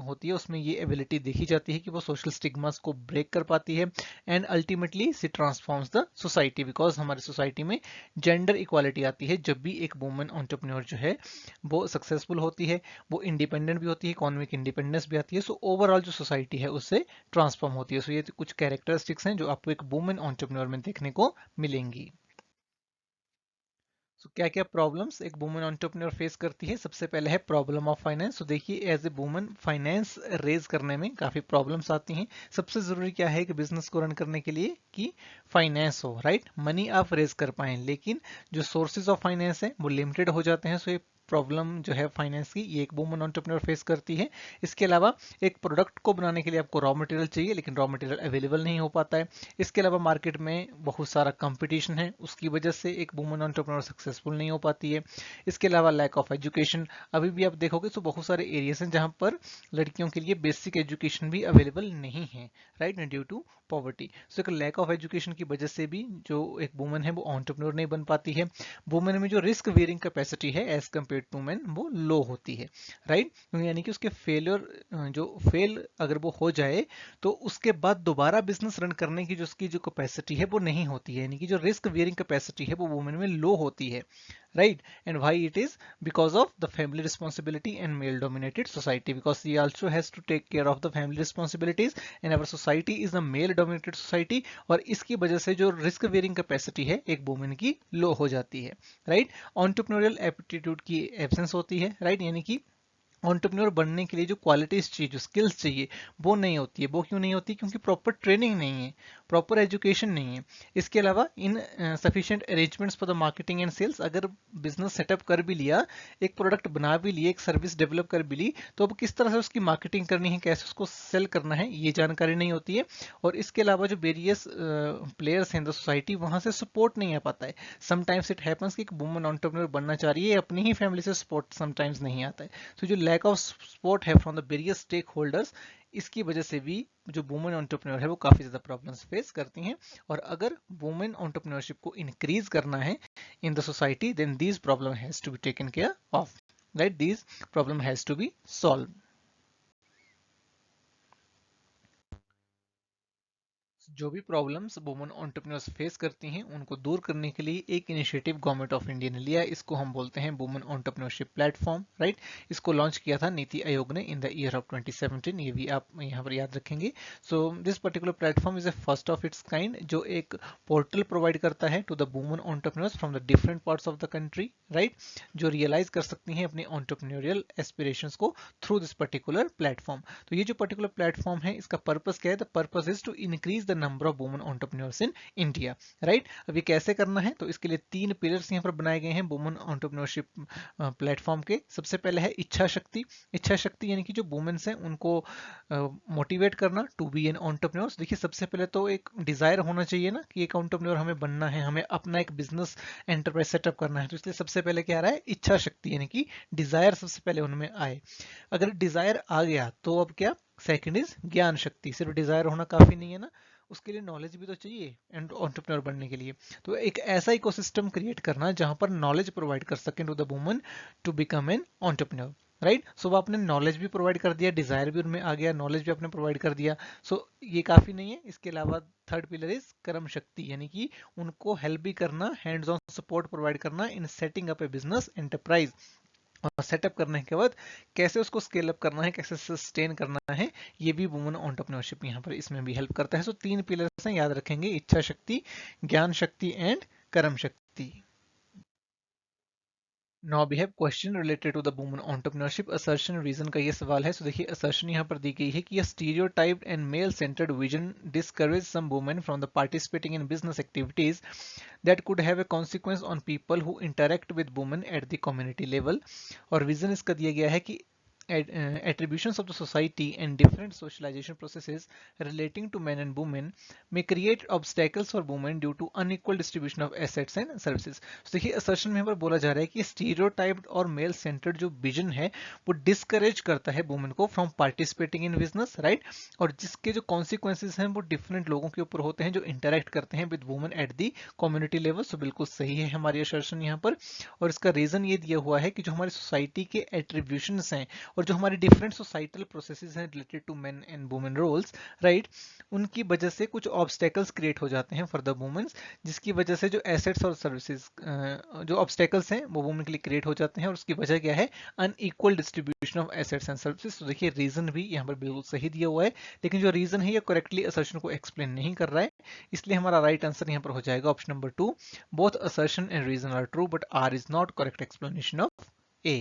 होती है उसमें ये एबिलिटी देखी जाती है कि वो सोशल स्टिग्मास को ब्रेक कर पाती है and ultimately she transforms the society because हमारी सोसाइटी में जेंडर इक्वालिटी आती है जब भी एक वुमेन एंटरप्रेन्योर जो है वो सक्सेसफुल होती है, वो इंडिपेंडेंट भी होती है, इकोनॉमिक इंडिपेंडेंस भी आती है। सो ओवरऑल जो सोसाइटी है उससे ट्रांसफॉर्म होती है। सो ये कुछ कैरेक्टरिस्टिक्स हैं जो आपको एक वुमेन एंटरप्रेन्योर में देखने को मिलेंगी। सो क्या क्या प्रॉब्लम्स एक वुमन एंटरप्रेन्योर फेस करती है? सबसे पहले है प्रॉब्लम ऑफ फाइनेंस। तो देखिए as a woman finance raise करने में काफी प्रॉब्लम्स आती हैं। सबसे जरूरी क्या है कि बिजनेस को रन करने के लिए कि फाइनेंस हो, राइट, मनी आप रेज कर पाए, लेकिन जो सोर्सेज ऑफ फाइनेंस है वो लिमिटेड हो जाते हैं। सो ये प्रॉब्लम जो है फाइनेंस की ये एक वुमन एंटरप्रेन्योर फेस करती है। इसके अलावा एक प्रोडक्ट को बनाने के लिए आपको रॉ मटेरियल चाहिए लेकिन रॉ मटेरियल अवेलेबल नहीं हो पाता है। इसके अलावा मार्केट में बहुत सारा कंपटीशन है, उसकी वजह से एक वुमन एंटरप्रेन्योर सक्सेसफुल नहीं हो पाती है। इसके अलावा लैक ऑफ एजुकेशन। अभी भी आप देखोगे तो बहुत सारे एरियाज हैं जहां पर लड़कियों के लिए बेसिक एजुकेशन भी अवेलेबल नहीं है, राइट, ड्यू टू पॉवर्टी। सो एक लैक ऑफ एजुकेशन की वजह से भी जो एक वुमन है वो एंटरप्रेन्योर नहीं बन पाती है। वुमन में जो रिस्क वेयरिंग कैपेसिटी है एज कम्पेयर टू मैन वो लो होती है, राइट। यानी कि उसके फेलियर जो फेल अगर वो हो जाए तो उसके बाद दोबारा बिजनेस रन करने की जो उसकी जो कैपेसिटी है वो नहीं होती है, यानी कि जो रिस्क वेयरिंग कैपेसिटी है वो वुमेन में लो होती है, right? And why it is? Because of the family responsibility and male dominated society, because he also has to take care of the family responsibilities and our society is a male dominated society, और इसकी वजह से जो risk wearing capacity है एक women की लो हो जाती है, राइट? एंटरप्रेन्योरियल एप्टीट्यूड की एब्सेंस होती है, राइट? यानी कि एंटरप्रेन्योर बनने के लिए जो क्वालिटीज चाहिए, जो स्किल्स चाहिए, वो नहीं होती है। वो क्यों नहीं होती? क्योंकि प्रॉपर ट्रेनिंग नहीं है, प्रॉपर एजुकेशन नहीं है। इसके अलावा insufficient arrangements for the marketing and sales, अगर बिजनेस सेटअप कर भी लिया, एक प्रोडक्ट बना भी लिए, एक सर्विस डेवलप कर भी ली, तो अब किस तरह से उसकी मार्केटिंग करनी है, कैसे उसको सेल करना है, ये जानकारी नहीं होती है। और इसके अलावा जो वेरियस प्लेयर्स हैं इन द सोसाइटी, वहां से सपोर्ट नहीं आ पाता है। समटाइम्स इट हैपन्स कि एक वुमन एंटरप्रेन्योर बनना चाह रही है, अपनी ही फैमिली से सपोर्ट समटाइम्स नहीं आता है। तो जो लैक ऑफ सपोर्ट है from the various stakeholders, इसकी वजह से भी जो वुमेन एंटरप्रेन्योर है वो काफी ज्यादा प्रॉब्लम्स फेस करती हैं। और अगर वुमेन एंटरप्रेन्योरशिप को इंक्रीज करना है in the society, then these problem has to be taken care of, right? These problem has to be solve. जो भी प्रॉब्लम्स वुमेन एंटरप्रेन्योर्स फेस करती हैं उनको दूर करने के लिए एक इनिशिएटिव गवर्नमेंट ऑफ इंडिया ने लिया है। इसको हम बोलते हैं वुमेन एंटरप्रेन्योरशिप प्लेटफॉर्म, राइट? इसको लॉन्च किया था नीति आयोग ने इन द ईयर ऑफ 2017, ये भी आप यहाँ पर याद रखेंगे। So this particular platform is a first of its kind, जो एक पोर्टल प्रोवाइड करता है to the women entrepreneurs from the different parts of the country, right? जो रियलाइज कर सकती हैं अपने एंटरप्रेन्योरियल एस्पिरेशंस को थ्रू दिस पर्टिकुलर प्लेटफॉर्म। तो ये जो पर्टिकुलर प्लेटफॉर्म है, इसका पर्पस क्या है? The purpose is to increase the number of women entrepreneurs in India, right? अब ये कैसे करना है? तो इसके लिए 3 पिलर्स यहाँ पर बनाए गए हैं वुमेन एंटरप्रेन्योरशिप प्लेटफॉर्म के। सबसे पहले है इच्छा शक्ति। इच्छा शक्ति यानी कि जो वुमेन्स हैं उनको मोटिवेट करना टू बी एन एंटरप्रेन्योर्स। देखिए, सबसे पहले तो एक डिजायर होना चाहिए ना कि एक एंटरप्रेन्योर हमें बनना है, हमें अपना एक बिजनेस एंटरप्राइज सेटअप करना है। तो इसलिए सबसे पहले क्या आ रहा है? इच्छा शक्ति, यानी कि डिजायर सबसे पहले उनमें आए। अगर डिजायर आ गया तो अब क्या? सेकंड इज ज्ञान शक्ति। सिर्फ डिजायर होना काफी नहीं है ना, उसके लिए नॉलेज भी तो चाहिए एंटरप्रेन्योर बनने के लिए। तो एक ऐसा इकोसिस्टम क्रिएट करना जहां पर नॉलेज प्रोवाइड कर सकें to the woman to become an entrepreneur, right? So वो आपने नॉलेज भी प्रोवाइड कर दिया, डिजायर भी उनमें आ गया, नॉलेज भी आपने प्रोवाइड कर दिया। सो ये काफी नहीं है। इसके अलावा थर्ड पिलर इज कर्म शक्ति, यानी कि उनको हेल्प भी करना, हैंड्स ऑन सपोर्ट प्रोवाइड करना in setting up A business enterprise. Setup करने के बाद कैसे उसको स्केल अप करना है, कैसे सस्टेन करना है, ये भी वुमेन एंटरप्रेन्योरशिप यहाँ पर इसमें भी हेल्प करता है। सो 3 पिलर्स हैं, याद रखेंगे: इच्छा शक्ति, ज्ञान शक्ति and Karma Shakti. Now we have question related to the woman entrepreneurship assertion reason का ये सवाल है। सो देखिए, असर्शन यहाँ पर दी गई है कि stereotyped and male centred vision discourage some women from the participating in business activities that could have a consequence on people who interact with women at the community level। और विजन इसका दिया गया है कि attributions of the society and different socialization processes relating to men and women may create obstacles for women due to unequal distribution of assets and services। तो देखिए, assertion में यहाँ पर बोला जा रहा है कि स्टीरियोटाइप्ड और मेल सेंटर्ड जो विजन है वो डिस्करेज करता है वुमेन को from participating in business, right? और जिसके जो कॉन्सिक्वेंसेज हैं वो डिफरेंट लोगों के ऊपर होते हैं जो इंटरेक्ट करते हैं with women at the community level. So बिल्कुल सही है हमारी असर्शन यहाँ पर। और इसका रीजन ये दिया हुआ है कि जो हमारी सोसाइटी के एट्रीब्यूशंस हैं और जो हमारे डिफरेंट सोसाइटल प्रोसेसेस हैं related to men and women roles, right, उनकी वजह से कुछ ऑब्स्टेकल्स क्रिएट हो जाते हैं फॉर द वुमेन्स, जिसकी वजह से जो एसेट्स और सर्विसेज जो ऑब्स्टेकल्स हैं वो वुमेन के लिए क्रिएट हो जाते हैं। और उसकी वजह क्या है? Unequal distribution of assets and services. तो देखिए, रीजन भी यहाँ पर बिल्कुल सही दिया हुआ है, लेकिन जो रीजन है ये करेक्टली असर्शन को एक्सप्लेन नहीं कर रहा है, इसलिए हमारा राइट आंसर यहाँ पर हो जाएगा option number 2। Both assertion and reason are true but R is not correct explanation of A.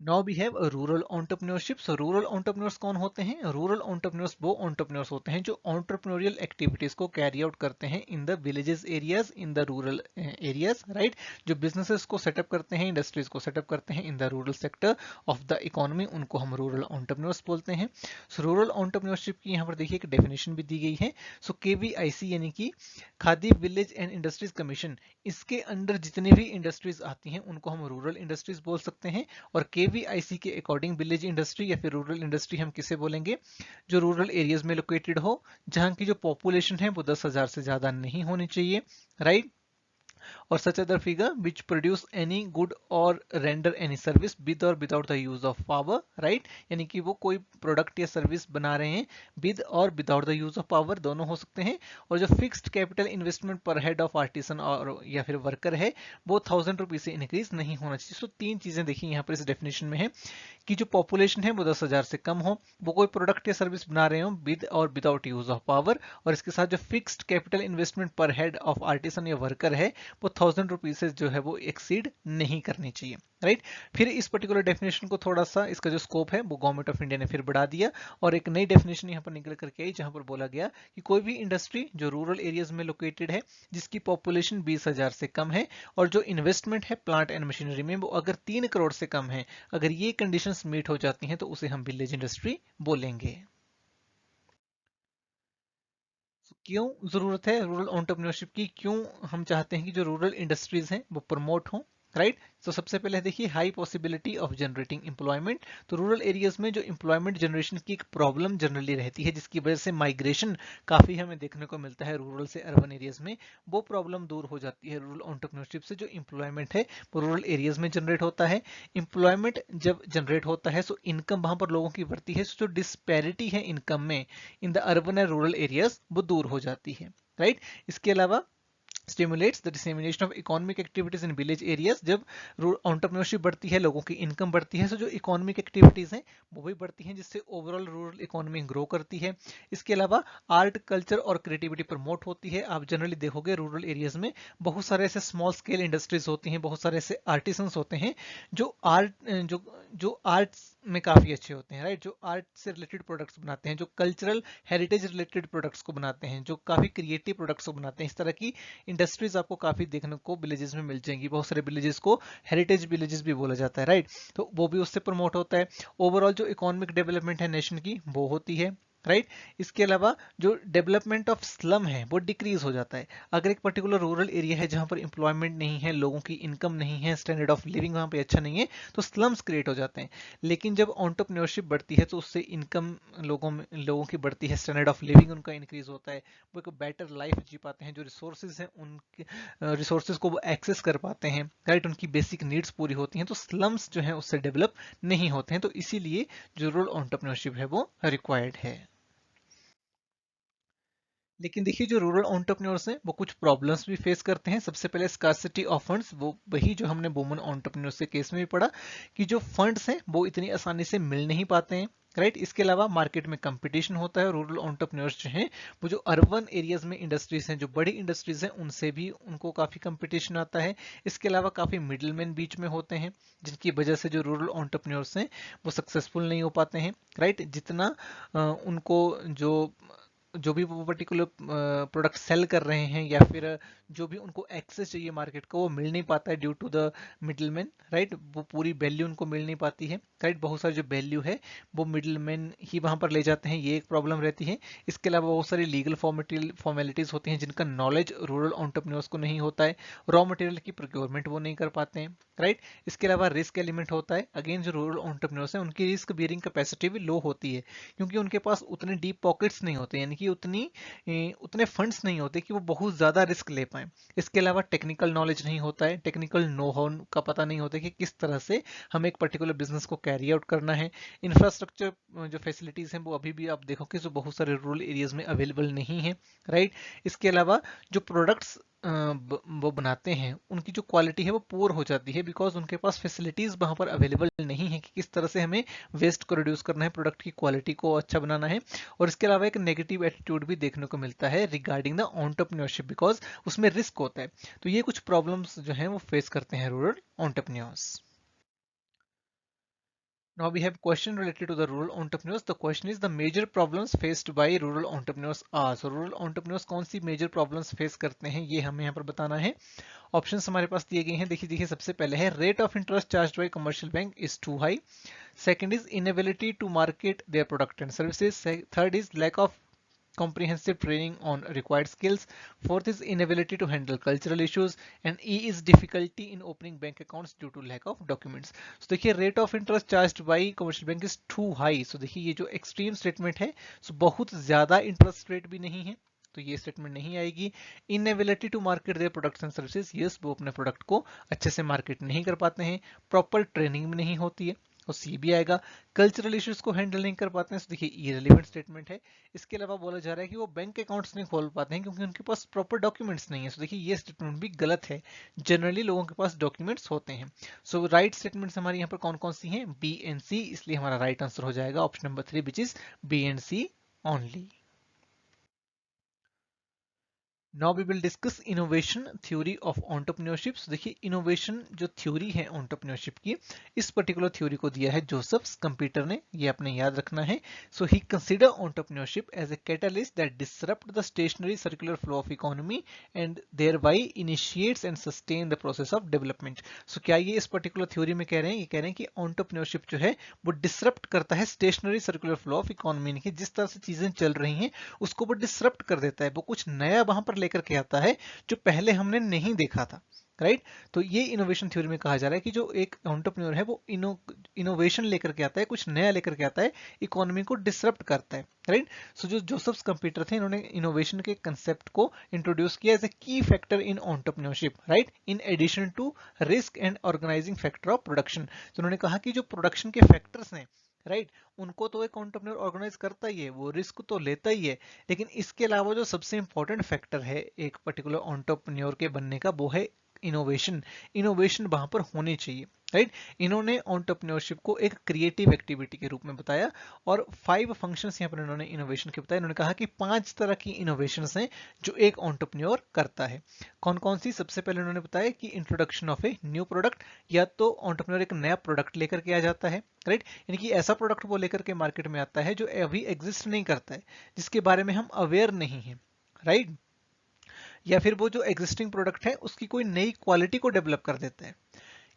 Now we have rural entrepreneurship. So rural entrepreneurs कौन होते हैं? रूरल एंटरप्रेन्योर्स वो एंटरप्रेन्योर्स होते हैं जो एंटरप्रेन्योरियल एक्टिविटीज को कैरी आउट करते हैं in the villages areas, in the rural areas, right? जो बिजनेसेस को सेटअप करते हैं, इंडस्ट्रीज को सेटअप करते हैं in the rural sector of the economy, उनको हम रूरल एंटरप्रेन्योर्स बोलते हैं। सो रूरल एंटरप्रेन्योरशिप की यहाँ पर देखिए एक डेफिनेशन भी दी गई है। सो KVIC यानी कि Khadi village and industries commission, इसके अंडर जितनी भी इंडस्ट्रीज आती हैं उनको हम रूरल इंडस्ट्रीज बोल सकते हैं। और KVIC के अकॉर्डिंग विलेज इंडस्ट्री या फिर रूरल इंडस्ट्री हम किसे बोलेंगे? जो रूरल एरियाज में लोकेटेड हो, जहां की जो पॉपुलेशन है वो 10,000 से ज्यादा नहीं होनी चाहिए, राइट? और such other figure which produce any good और रेंडर एनी सर्विस विद और without the use of power, right. यानी कि वो कोई प्रोडक्ट या सर्विस बना रहे हैं विद और without the use of power, दोनों हो सकते हैं। और जो फिक्स्ड कैपिटल इन्वेस्टमेंट पर हेड ऑफ आर्टिसन और या फिर वर्कर है वो 1000 रुपीज से इंक्रीज नहीं होना चाहिए। सो तीन चीजें देखिए यहाँ पर इस डेफिनेशन में है कि जो पॉपुलेशन है वो 10,000 से कम हो, वो कोई प्रोडक्ट या सर्विस बना रहे हो विद और विदाउट यूज ऑफ पावर, और इसके साथ जो फिक्स्ड कैपिटल इन्वेस्टमेंट पर हेड ऑफ आर्टिसन या वर्कर है वो 1000 रुपीज से जो है वो एक्सीड नहीं करनी चाहिए, राइट। फिर इस पर्टिकुलर डेफिनेशन को थोड़ा सा इसका जो स्कोप है वो गवर्नमेंट ऑफ इंडिया ने फिर बढ़ा दिया और एक नई डेफिनेशन यहाँ पर निकल करके आई जहां पर बोला गया कि कोई भी इंडस्ट्री जो रूरल एरियाज में लोकेटेड है जिसकी पॉपुलेशन 20,000 से कम है और जो इन्वेस्टमेंट है प्लांट एंड मशीनरी में वो अगर 3 करोड़ से कम है, अगर ये कंडीशंस मीट हो जाती हैं तो उसे हम विलेज इंडस्ट्री बोलेंगे। क्यों जरूरत है रूरल एंटरप्रेन्योरशिप की, क्यों हम चाहते हैं कि जो रूरल इंडस्ट्रीज हैं वो प्रमोट हों, राइट। तो सबसे पहले देखिए high possibility of generating employment. तो रूरल एरियाज में जो एम्प्लॉयमेंट जनरेशन की एक प्रॉब्लम जनरली रहती है जिसकी वजह से माइग्रेशन काफी हमें देखने को मिलता है रूरल से अर्बन एरियाज में, वो प्रॉब्लम दूर हो जाती है रूरल एंटरप्रेन्योरशिप से। जो एम्प्लॉयमेंट है वो रूरल एरियाज में जनरेट होता है, एम्प्लॉयमेंट जब जनरेट होता है तो इनकम वहां पर लोगों की बढ़ती है, जो डिस्पैरिटी है इनकम में in the urban and rural areas वो दूर हो जाती है, राइट। इसके अलावा stimulates the dissemination of economic activities in village areas। जब एंटरप्रेन्योरशिप बढ़ती है लोगों की इनकम बढ़ती है, तो जो इकोनॉमिक एक्टिविटीज हैं वो भी बढ़ती हैं जिससे ओवरऑल रूरल इकोनॉमी ग्रो करती है। इसके अलावा आर्ट कल्चर और क्रिएटिविटी प्रमोट होती है। आप जनरली देखोगे रूरल एरियाज में बहुत सारे ऐसे स्मॉल स्केल इंडस्ट्रीज होती हैं, बहुत सारे ऐसे आर्टिसंस होते हैं जो आर्ट्स में काफी अच्छे होते हैं, राइट। जो आर्ट से रिलेटेड प्रोडक्ट्स बनाते हैं, जो कल्चरल हेरिटेज रिलेटेड प्रोडक्ट्स को बनाते हैं, जो काफी क्रिएटिव प्रोडक्ट्स को बनाते हैं, इस तरह की इंडस्ट्रीज आपको काफी देखने को विलेजेस में मिल जाएंगी। बहुत सारे विलेजेस को हेरिटेज विलेजेस भी बोला जाता है, राइट। तो वो भी उससे प्रमोट होता है। ओवरऑल जो इकोनॉमिक डेवलपमेंट है नेशन की वो होती है, राइट। इसके अलावा जो डेवलपमेंट ऑफ स्लम है वो डिक्रीज हो जाता है। अगर एक पर्टिकुलर रूरल एरिया है जहां पर एम्प्लॉयमेंट नहीं है, लोगों की इनकम नहीं है, स्टैंडर्ड ऑफ लिविंग वहां पे अच्छा नहीं है, तो स्लम्स क्रिएट हो जाते हैं। लेकिन जब एंटरप्रेन्योरशिप बढ़ती है तो उससे इनकम लोगों की बढ़ती है, स्टैंडर्ड ऑफ लिविंग उनका इंक्रीज होता है, वो एक बेटर लाइफ जी पाते हैं, जो रिसोर्सेज हैं उनके रिसोर्सेज को वो एक्सेस कर पाते हैं, राइट। उनकी बेसिक नीड्स पूरी होती हैं, तो स्लम्स जो है उससे डेवलप नहीं होते हैं। तो इसीलिए जो रूरल एंटरप्रेन्योरशिप है वो रिक्वायर्ड है। लेकिन देखिए जो रूरल एंटरप्रेन्योर्स हैं वो कुछ प्रॉब्लम्स भी फेस करते हैं। सबसे पहले स्कार्सिटी ऑफ फंड्स, वो वही जो हमने वुमेन एंटरप्रेन्योर्स के केस में भी पढ़ा कि जो फंड्स हैं वो इतनी आसानी से मिल नहीं पाते हैं, राइट। इसके अलावा मार्केट में कंपटीशन होता है। रूरल एंटरप्रेन्योर्स जो हैं वो जो अर्बन एरियाज में इंडस्ट्रीज हैं, जो बड़ी इंडस्ट्रीज हैं, उनसे भी उनको काफी कंपटीशन आता है। इसके अलावा काफी मिडिलमैन बीच में होते हैं जिनकी वजह से जो रूरल एंटरप्रेन्योर्स हैं वो सक्सेसफुल नहीं हो पाते हैं, राइट। जितना उनको जो जो भी वो पर्टिकुलर प्रोडक्ट सेल कर रहे हैं या फिर जो भी उनको एक्सेस चाहिए मार्केट को वो मिल नहीं पाता है due to the middleman, right. वो पूरी वैल्यू उनको मिल नहीं पाती है, राइट। बहुत सारी जो वैल्यू है वो मिडिलमैन ही वहां पर ले जाते हैं, ये एक प्रॉब्लम रहती है। इसके अलावा बहुत सारी लीगल फॉर्मेलिटीज होती हैं जिनका नॉलेज रूरल एंटरप्रेन्योर्स को नहीं होता है। रॉ मटेरियल की प्रोक्योरमेंट वो नहीं कर पाते हैं, राइट। इसके अलावा रिस्क एलिमेंट होता है। अगेन जो रूरल एंटरप्रेन्योर्स हैं उनकी रिस्क बियरिंग कैपेसिटी भी लो होती है क्योंकि उनके पास उतने डीप पॉकेट्स नहीं होते, यानी कि उतने फंड्स नहीं होते कि वो बहुत ज्यादा रिस्क ले पाए। इसके अलावा टेक्निकल नॉलेज नहीं होता है, टेक्निकल नो हाउ का पता नहीं होता कि किस तरह से हमें एक पर्टिकुलर बिजनेस को कैरी आउट करना है। इंफ्रास्ट्रक्चर जो फैसिलिटीज हैं वो अभी भी आप देखोगे जो बहुत सारे रूरल एरियाज में अवेलेबल नहीं है, राइट। इसके अलावा जो प्रोडक्ट्स वो बनाते हैं उनकी जो क्वालिटी है वो पुअर हो जाती है बिकॉज उनके पास फैसिलिटीज वहां पर अवेलेबल नहीं है कि किस तरह से हमें वेस्ट को रिड्यूस करना है, प्रोडक्ट की क्वालिटी को अच्छा बनाना है। और इसके अलावा एक नेगेटिव एटीट्यूड भी देखने को मिलता है रिगार्डिंग द एंटरप्रेन्योरशिप बिकॉज उसमें रिस्क होता है। तो ये कुछ प्रॉब्लम्स जो है वो फेस करते हैं rural entrepreneurs. Now we have question related to the rural entrepreneurs. The question is the major problems faced by rural entrepreneurs are. So rural entrepreneurs कौन सी major problems face करते हैं ये हमें यहाँ पर बताना है। ऑप्शंस हमारे पास दिए गए हैं, देखिए देखिए सबसे पहले है rate of interest charge by commercial bank is too high. Second is inability to market their product and services. Third is lack of comprehensive training on required skills. Fourth is inability to handle cultural issues, and E is difficulty in opening bank accounts due to lack of documents. So देखिए rate of interest charged by commercial bank is too high. So देखिए ये जो extreme statement है, so बहुत ज्यादा interest rate भी नहीं है, तो ये स्टेटमेंट नहीं आएगी। Inability to market their products and services, yes वो अपने प्रोडक्ट को अच्छे से मार्केट नहीं कर पाते हैं। प्रॉपर ट्रेनिंग भी नहीं होती है, और सी भी आएगा। कल्चरल इश्यूज को हैंडल नहीं कर पाते हैं, तो देखिए इररिलेवेंट स्टेटमेंट है। इसके अलावा बोला जा रहा है कि वो बैंक अकाउंट्स नहीं खोल पाते हैं क्योंकि उनके पास प्रॉपर डॉक्यूमेंट्स नहीं है। सो देखिए ये स्टेटमेंट भी गलत है, जनरली लोगों के पास डॉक्यूमेंट्स होते हैं। सो राइट स्टेटमेंट्स हमारे यहाँ पर कौन कौन सी हैं, बी एंड सी, इसलिए हमारा राइट आंसर हो जाएगा option number 3 which is B and C only. Now we will discuss innovation theory of entrepreneurship. देखिए इनोवेशन जो थ्योरी है एंटरप्रेन्योरशिप की, इस पर्टिकुलर थ्योरी को दिया है जोसेफ स्कम्पीटर ने, ये आपने याद रखना है। So he consider entrepreneurship as a catalyst that disrupt the stationary circular flow of economy and thereby initiates and sustain the process of development. So क्या ये इस पर्टिकुलर थ्योरी में कह रहे हैं, ये कह रहे हैं कि एंटरप्रेन्योरशिप जो है वो डिसरप्ट करता है stationary circular flow of economy की, जिस तरह से चीजें चल रही हैं उसको वो डिसरप्ट कर देता है, वो कुछ नया वहां पर लेकर के आता है जो पहले हमने नहीं देखा था। राइट तो ये इनोवेशन थ्योरी में कहा जा रहा है कि जो एक एंटरप्रेन्योर है वो इनोवेशन लेकर के आता है, कुछ नया लेकर के आता है, इकोनॉमी को डिसरप्ट करता है। राइट सो जो जोसेफ कंप्यूटर थे, इन्होंने इनोवेशन के कंसेप्ट को इंट्रोड्यूस किया as a key factor in entrepreneurship, right, in addition to risk and organising factor of production. तो उन्होंने कहा कि जो प्रोडक्शन के फैक्टर्स हैं, राइट, उनको तो एक एंटरप्रेन्योर ऑर्गेनाइज करता ही है, वो रिस्क तो लेता ही है, लेकिन इसके अलावा जो सबसे इंपॉर्टेंट फैक्टर है एक पर्टिकुलर एंटरप्रेन्योर के बनने का, वो है इनोवेशन। इनोवेशन वहां पर होनी चाहिए। राइट इन्होंने एंटरप्रेन्योरशिप को एक क्रिएटिव एक्टिविटी के रूप में बताया, और 5 फंक्शंस यहाँ पर इन्होंने इनोवेशन के बताए। इन्होंने कहा कि 5 तरह की इनोवेशंस हैं जो एक एंटरप्रेन्योर करता है। कौन कौन सी? सबसे पहले उन्होंने बताया कि introduction of a new product, या तो एंटरप्रेन्योर एक नया प्रोडक्ट लेकर के आ जाता है, राइट, यानी कि ऐसा प्रोडक्ट वो लेकर के मार्केट में आता है जो अभी एग्जिस्ट नहीं करता है, जिसके बारे में हम अवेयर नहीं है, राइट, या फिर वो जो एग्जिस्टिंग प्रोडक्ट है उसकी कोई नई क्वालिटी को डेवलप कर देता है,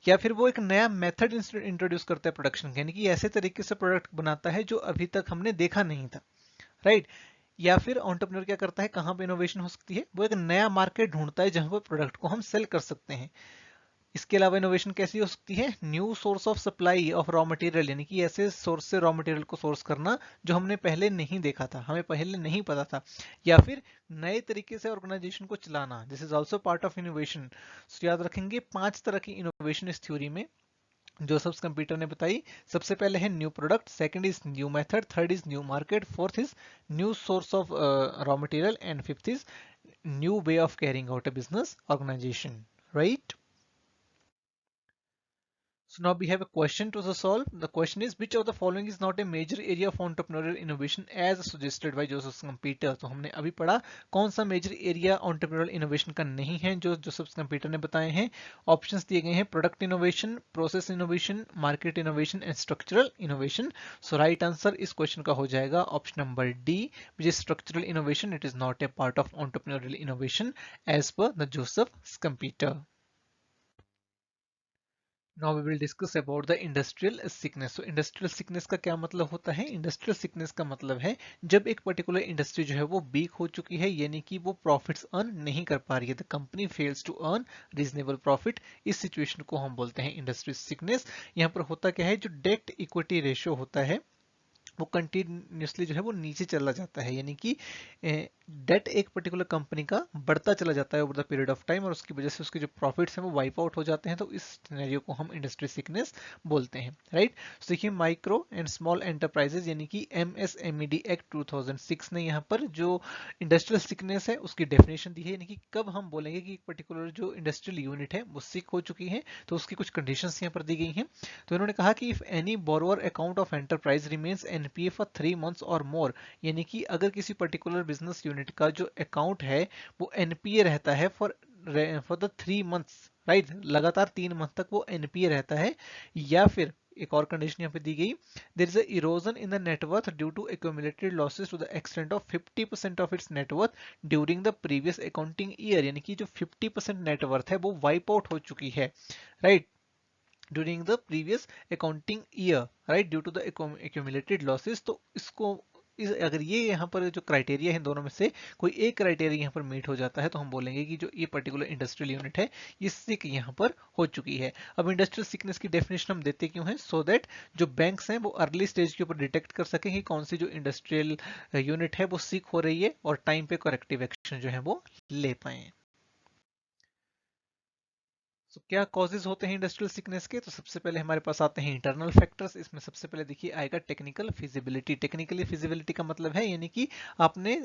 या फिर वो एक नया मेथड इंट्रोड्यूस करता है प्रोडक्शन का, यानी कि ऐसे तरीके से प्रोडक्ट बनाता है जो अभी तक हमने देखा नहीं था, राइट, या फिर एंटरप्रेन्योर क्या करता है, कहां पे इनोवेशन हो सकती है, वो एक नया मार्केट ढूंढता है जहां पर प्रोडक्ट को हम सेल कर सकते हैं। इसके अलावा इनोवेशन कैसी हो सकती है, new source of supply of raw material, यानी कि ऐसे सोर्स से रॉ मटेरियल को सोर्स करना जो हमने पहले नहीं देखा था, हमें पहले नहीं पता था, या फिर नए तरीके से ऑर्गेनाइजेशन को चलाना, this is also part of innovation. याद रखेंगे 5 तरह की इनोवेशन इस थ्योरी में जोसेफ कंप्यूटर ने बताई। सबसे पहले है new product, second is new method, third is new market, fourth is new source of raw material, and fifth is new way of carrying out a business organisation, right. So now we have a question to solve. The question is, which of the following is not a major area of entrepreneurial innovation as suggested by Joseph Schumpeter? तो हमने अभी पढ़ा कौन सा major area entrepreneurial innovation का नहीं है जो जोसेफ स्कम्पीटर ने बताए हैं। ऑप्शंस दिए गए हैं, product innovation, process innovation, market innovation and structural innovation. So right answer इस क्वेश्चन का हो जाएगा option number D, which is structural innovation. It is not a part of entrepreneurial innovation as per the Joseph Schumpeter. Now we will discuss about the industrial sickness. So industrial sickness का क्या मतलब होता है? Industrial sickness का मतलब है जब एक पर्टिकुलर इंडस्ट्री जो है वो वीक हो चुकी है, यानी कि वो प्रॉफिट्स अर्न नहीं कर पा रही है, the company fails to earn reasonable profit, इस सिचुएशन को हम बोलते हैं इंडस्ट्रियल सिकनेस। यहाँ पर होता क्या है, जो डेट इक्विटी रेशियो होता है वो कंटिन्यूसली जो है वो नीचे चला जाता है, यानी कि डेट एक पर्टिकुलर कंपनी का बढ़ता चला जाता है over the period of time, और उसकी वजह से उसके जो प्रॉफिट्स हैं वो वाइप आउट हो जाते हैं, तो इस सिनेरियो को हम इंडस्ट्री सिकनेस बोलते हैं, राइट। तो देखिए माइक्रो एंड स्मॉल एंटरप्राइजेज यानी कि MSMED एक्ट 2006 ने यहाँ पर जो इंडस्ट्रियल सिकनेस है उसकी डेफिनेशन दी है, यानी कि कब हम बोलेंगे कि एक पर्टिकुलर जो इंडस्ट्रियल यूनिट है वो सिक हो चुकी है, तो उसकी कुछ कंडीशंस यहाँ पर दी गई हैं। तो इन्होंने कहा कि if any borrower account of enterprise remains NPA for 3 months और मोर, यानी कि अगर किसी पर्टिकुलर बिजनेस यूनिट का जो अकाउंट है वो एनपीए रहता है फॉर द 3 मंथ्स, राइट, लगातार 3 मंथ तक वो एनपीए रहता है, या फिर एक और कंडीशन यहाँ पे दी गई, there is a erosion in the net worth due to accumulated losses to the extent of 50% of its net worth during the previous accounting year, यानी कि जो 50% नेटवर्थ है वो वाइप आउट हो चुकी है, right, during the previous accounting year, right, due to the accumulated losses, तो इसको अगर ये यहाँ पर जो क्राइटेरिया है दोनों में से कोई एक क्राइटेरिया यहाँ पर मीट हो जाता है तो हम बोलेंगे कि जो ये पर्टिकुलर इंडस्ट्रियल यूनिट है ये सिक यहाँ पर हो चुकी है। अब इंडस्ट्रियल सिकनेस की डेफिनेशन हम देते क्यों है, सो दैट जो बैंक्स हैं वो अर्ली स्टेज के ऊपर डिटेक्ट कर सके कि कौन सी जो इंडस्ट्रियल यूनिट है वो सिक हो रही है और टाइम पे करेक्टिव एक्शन जो है वो ले पाए। तो क्या कॉजेज होते हैं इंडस्ट्रियल सिकनेस के, तो सबसे पहले हमारे पास आते हैं इंटरनल फैक्टर्स। इसमें सबसे पहले देखिए आएगा टेक्निकल फिजिबिलिटी। टेक्निकली फिजिबिलिटी का मतलब है यानी कि आपने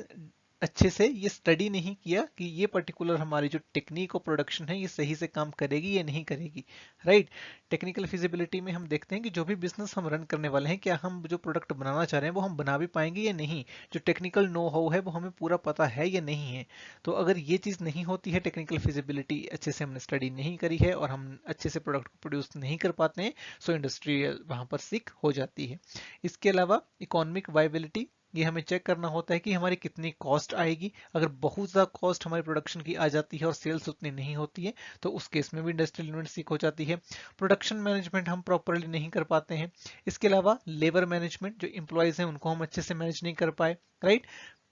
अच्छे से ये स्टडी नहीं किया कि ये पर्टिकुलर हमारी जो टेक्निक और प्रोडक्शन है ये सही से काम करेगी या नहीं करेगी, राइट। टेक्निकल फिजिबिलिटी में हम देखते हैं कि जो भी बिजनेस हम रन करने वाले हैं क्या हम जो प्रोडक्ट बनाना चाह रहे हैं वो हम बना भी पाएंगे या नहीं, जो टेक्निकल नो हाउ है वो हमें पूरा पता है या नहीं है। तो अगर ये चीज़ नहीं होती है, टेक्निकल फिजिबिलिटी अच्छे से हमने स्टडी नहीं करी है और हम अच्छे से प्रोडक्ट को प्रोड्यूस नहीं कर पाते हैं, सो इंडस्ट्रियल वहाँ पर सिक हो जाती है। इसके अलावा इकोनॉमिक वायबिलिटी, ये हमें चेक करना होता है कि हमारी कितनी कॉस्ट आएगी। अगर बहुत ज़्यादा कॉस्ट हमारी प्रोडक्शन की आ जाती है और सेल्स उतनी नहीं होती है तो उस केस में भी इंडस्ट्रियल यूनिट सिक हो जाती है। प्रोडक्शन मैनेजमेंट हम प्रॉपरली नहीं कर पाते हैं। इसके अलावा लेबर मैनेजमेंट, जो एम्प्लॉयज़ हैं उनको हम अच्छे से मैनेज नहीं कर पाए, राइट।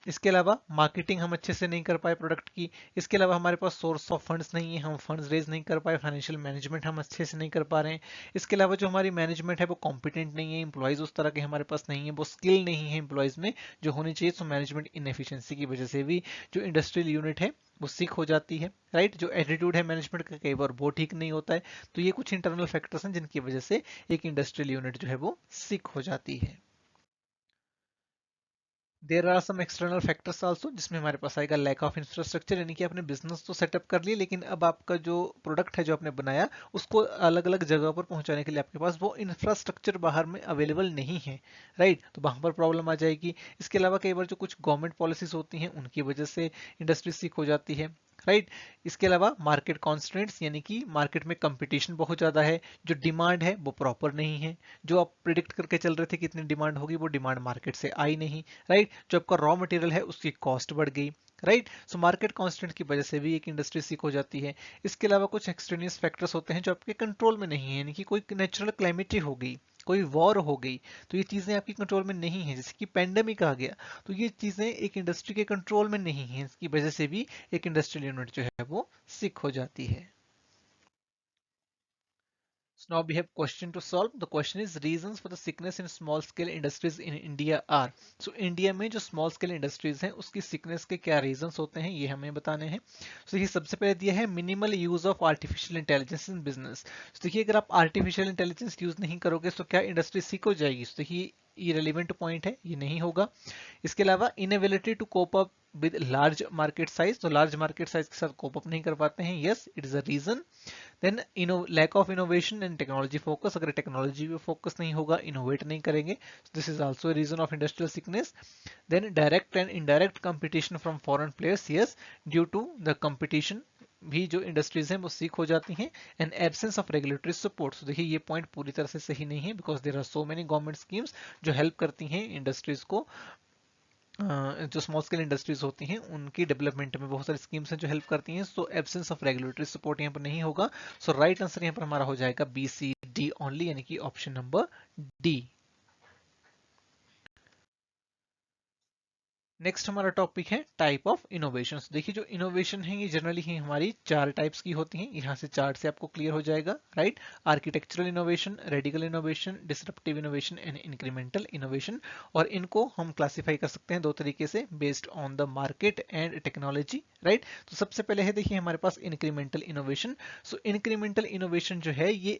इसके अलावा मार्केटिंग हम अच्छे से नहीं कर पाए प्रोडक्ट की। इसके अलावा हमारे पास सोर्स ऑफ फंड्स नहीं है, हम फंड्स रेज नहीं कर पाए। फाइनेंशियल मैनेजमेंट हम अच्छे से नहीं कर पा रहे हैं। इसके अलावा जो हमारी मैनेजमेंट है वो कॉम्पिटेंट नहीं है, एम्प्लॉयज उस तरह के हमारे पास नहीं है, वो स्किल नहीं है एम्प्लॉयज में जो होनी चाहिए। सो मैनेजमेंट इनएफिशिएंसी की वजह से भी जो इंडस्ट्रियल यूनिट है वो सिक हो जाती है, राइट। जो एटीट्यूड है मैनेजमेंट का कई बार वो ठीक नहीं होता है। तो ये कुछ इंटरनल फैक्टर्स हैं जिनकी वजह से एक इंडस्ट्रियल यूनिट जो है वो सिक हो जाती है। There are some external factors also, जिसमें हमारे पास आएगा लैक ऑफ इंफ्रास्ट्रक्चर, यानी कि आपने बिजनेस तो सेटअप कर लिया लेकिन अब आपका जो प्रोडक्ट है जो आपने बनाया उसको अलग अलग जगह पर पहुंचाने के लिए आपके पास वो इंफ्रास्ट्रक्चर बाहर में अवेलेबल नहीं है, राइट। तो वहां पर प्रॉब्लम आ जाएगी। इसके अलावा कई बार जो कुछ गवर्नमेंट पॉलिसीज होती हैं उनकी वजह से इंडस्ट्री सीक हो जाती है, राइट। इसके अलावा मार्केट कॉन्स्टेंट्स, यानी कि मार्केट में कंपटीशन बहुत ज़्यादा है, जो डिमांड है वो प्रॉपर नहीं है। जो आप प्रिडिक्ट करके चल रहे थे कितनी डिमांड होगी वो डिमांड मार्केट से आई नहीं, राइट। जो आपका रॉ मटेरियल है उसकी कॉस्ट बढ़ गई, राइट। सो मार्केट कांस्टेंट की वजह से भी एक इंडस्ट्री सीक हो जाती है। इसके अलावा कुछ एक्सट्रेनियस फैक्टर्स होते हैं जो आपके कंट्रोल में नहीं है, यानी कि कोई नेचुरल क्लाइमेटी हो गई, कोई वॉर हो गई, तो ये चीजें आपकी कंट्रोल में नहीं है, जैसे कि पेंडेमिक आ गया। तो ये चीजें एक इंडस्ट्री के कंट्रोल में नहीं है, इसकी वजह से भी एक इंडस्ट्रियल यूनिट जो है वो सिक हो जाती है। So now we have question to solve. The question is reasons for the sickness in small scale industries in India are. So India में जो small scale industries हैं उसकी sickness के क्या reasons होते हैं ये हमें बताने हैं। So ये सबसे पहले दिया है minimal use of artificial intelligence in business. So देखिए अगर आप artificial intelligence use नहीं करोगे तो क्या industry sick हो जाएगी? So देखिए ये relevant point है, ये नहीं होगा। इसके अलावा inability to cope up with large market size, तो large market size के साथ cope up नहीं कर पाते हैं, yes it is a reason। Then lack of innovation and technology focus, अगर टेक्नोलॉजी पे फोकस नहीं होगा, इनोवेट नहीं करेंगे, this is also a reason of industrial sickness. Then direct and indirect competition from foreign players, yes due to the competition भी जो industries हैं वो सीख हो जाती हैं। And absence of regulatory support, तो देखिए ये पॉइंट पूरी तरह से सही नहीं है because there are so many government schemes जो हेल्प करती हैं इंडस्ट्रीज को। जो स्मॉल स्केल इंडस्ट्रीज होती हैं उनकी डेवलपमेंट में बहुत सारी स्कीम्स हैं जो हेल्प करती हैं। सो एब्सेंस ऑफ रेगुलेटरी सपोर्ट यहाँ पर नहीं होगा। सो राइट आंसर यहाँ पर हमारा हो जाएगा बी सी डी ओनली, यानी कि ऑप्शन नंबर डी। नेक्स्ट हमारा टॉपिक है टाइप ऑफ इनोवेशन। देखिए जो इनोवेशन है ये जनरली ही हमारी चार टाइप्स की होती हैं, यहाँ से चार्ट से आपको क्लियर हो जाएगा, right. Architectural innovation, radical innovation, disruptive innovation and incremental innovation. और इनको हम क्लासिफाई कर सकते हैं दो तरीके से, based on the market and technology, right. तो सबसे पहले है देखिए हमारे पास इंक्रीमेंटल इनोवेशन। सो इंक्रीमेंटल इनोवेशन जो है ये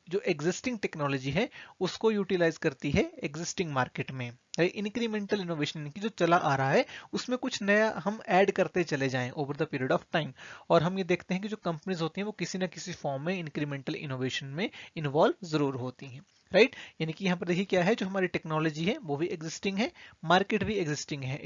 जो एग्जिस्टिंग टेक्नोलॉजी है उसको यूटिलाइज करती है एग्जिस्टिंग मार्केट में। इंक्रीमेंटल इनोवेशन की जो चला आ रहा है उसमें कुछ नया हम ऐड करते चले जाएं over the period of time. और हम ये देखते हैं कि जो कंपनीज होती हैं वो किसी ना किसी फॉर्म में इंक्रीमेंटल इनोवेशन में इन्वॉल्व जरूर होती हैं, राइट। यानी कि यहाँ पर देखिए क्या है, जो हमारी टेक्नोलॉजी है वो भी एग्जिस्टिंग है, मार्केट भी एग्जिस्टिंग है।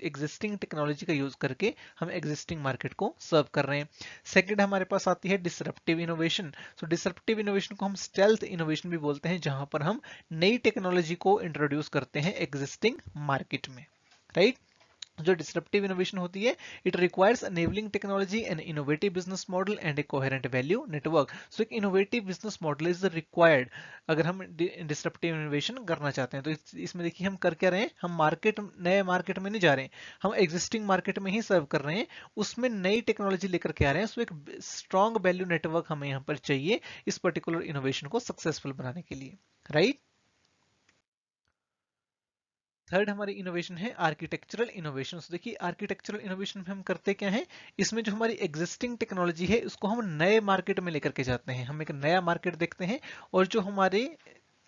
एग्जिस्टिंग टेक्नोलॉजी का यूज करके हम एग्जिस्टिंग मार्केट को सर्व कर रहे हैं। सेकंड हमारे पास आती है डिसरप्टिव इनोवेशन। सो डिसरप्टिव इनोवेशन को हम स्टेल्थ इनोवेशन भी बोलते हैं, जहां पर हम नई टेक्नोलॉजी को इंट्रोड्यूस करते हैं एग्जिस्टिंग मार्केट में, राइट। जो डिसरप्टिव इनोवेशन होती है, it requires enabling technology and innovative business model and a coherent value network. So एक innovative business model is required अगर हम डिसरप्टिव इनोवेशन करना चाहते हैं। तो इसमें देखिए हम कर क्या रहे हैं, हम नए मार्केट में नहीं जा रहे हैं, हम एग्जिस्टिंग मार्केट में ही सर्व कर रहे हैं, उसमें नई टेक्नोलॉजी लेकर के आ रहे हैं। सो एक स्ट्रॉन्ग वैल्यू नेटवर्क हमें यहाँ पर चाहिए इस पर्टिकुलर इनोवेशन को सक्सेसफुल बनाने के लिए, राइट। थर्ड हमारी इनोवेशन है आर्किटेक्चरल इनोवेशन। देखिए आर्किटेक्चरल इनोवेशन में हम करते क्या है, इसमें जो हमारी एग्जिस्टिंग टेक्नोलॉजी है उसको हम नए मार्केट में लेकर के जाते हैं। हम एक नया मार्केट देखते हैं और जो हमारे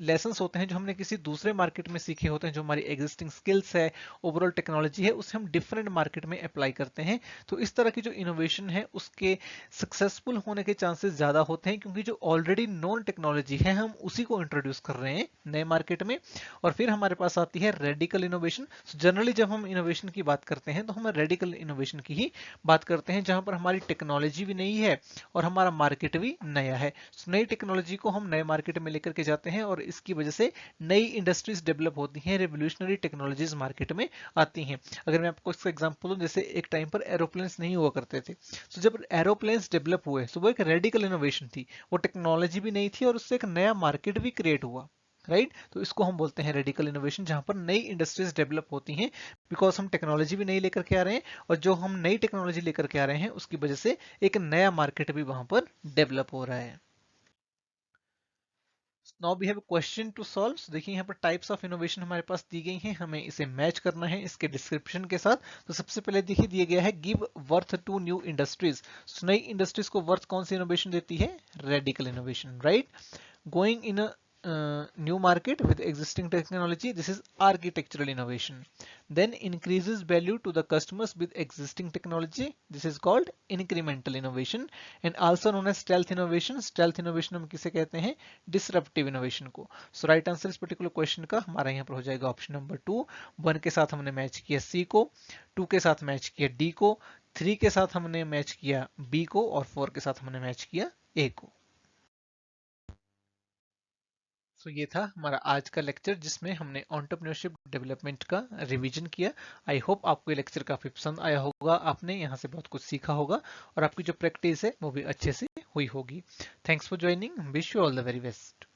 लेसन्स होते हैं जो हमने किसी दूसरे मार्केट में सीखे होते हैं, जो हमारी एग्जिस्टिंग स्किल्स है, ओवरऑल टेक्नोलॉजी है, उसे हम डिफरेंट मार्केट में अप्लाई करते हैं। तो इस तरह की जो इनोवेशन है उसके सक्सेसफुल होने के चांसेस ज्यादा होते हैं, क्योंकि जो ऑलरेडी नॉन टेक्नोलॉजी है हम उसी को इंट्रोड्यूस कर रहे हैं नए मार्केट में। और फिर हमारे पास आती है रेडिकल इनोवेशन। जनरली जब हम इनोवेशन की बात करते हैं तो हम रेडिकल इनोवेशन की ही बात करते हैं, जहां पर हमारी टेक्नोलॉजी भी नई है और हमारा मार्केट भी नया है। नई टेक्नोलॉजी को हम नए मार्केट में लेकर के जाते हैं और इसकी वजह से नई इंडस्ट्रीज डेवलप होती हैं, रेवोल्यूशनरी टेक्नोलॉजीज मार्केट में आती हैं। अगर मैं आपको इसका एग्जांपल दूं, जैसे एक टाइम पर एरोप्लेन्स नहीं हुआ करते थे, तो जब एरोप्लेन्स डेवलप हुए तो वो एक रेडिकल इनोवेशन थी, वो टेक्नोलॉजी भी नहीं थी और उससे एक नया मार्केट भी क्रिएट हुआ, राइट। तो इसको हम बोलते हैं रेडिकल इनोवेशन, जहां पर नई इंडस्ट्रीज डेवलप होती हैं बिकॉज हम टेक्नोलॉजी भी नई लेकर के आ रहे हैं और जो हम नई टेक्नोलॉजी लेकर के आ रहे हैं उसकी वजह से एक नया मार्केट भी वहां पर डेवलप हो रहा है। Now we have a question to solve. देखिए यहाँ पर टाइप्स ऑफ इनोवेशन हमारे पास दी गई हैं, हमें इसे मैच करना है इसके डिस्क्रिप्शन के साथ। तो सबसे पहले देखिए दिया गया है give birth to new industries. नई इंडस्ट्रीज को वर्थ कौन सी इनोवेशन देती है, radical innovation, right. Going in a new market with existing technology, this is architectural innovation. Then increases value to the customers with existing technology, this is called incremental innovation and also known as stealth innovation. Stealth innovation हम किसे कहते हैं, disruptive innovation को। So right answer इस particular question का हमारा यहाँ पर हो जाएगा ऑप्शन नंबर 2। 1 के साथ हमने मैच किया C को, 2 के साथ मैच किया D को, 3 के साथ हमने मैच किया B को और 4 के साथ हमने मैच किया A को। सो ये था हमारा आज का लेक्चर जिसमें हमने एंटरप्रेन्योरशिप डेवलपमेंट का रिवीजन किया। आई होप आपको ये लेक्चर काफी पसंद आया होगा, आपने यहाँ से बहुत कुछ सीखा होगा और आपकी जो प्रैक्टिस है वो भी अच्छे से हुई होगी। Thanks for joining, wish you all the very best.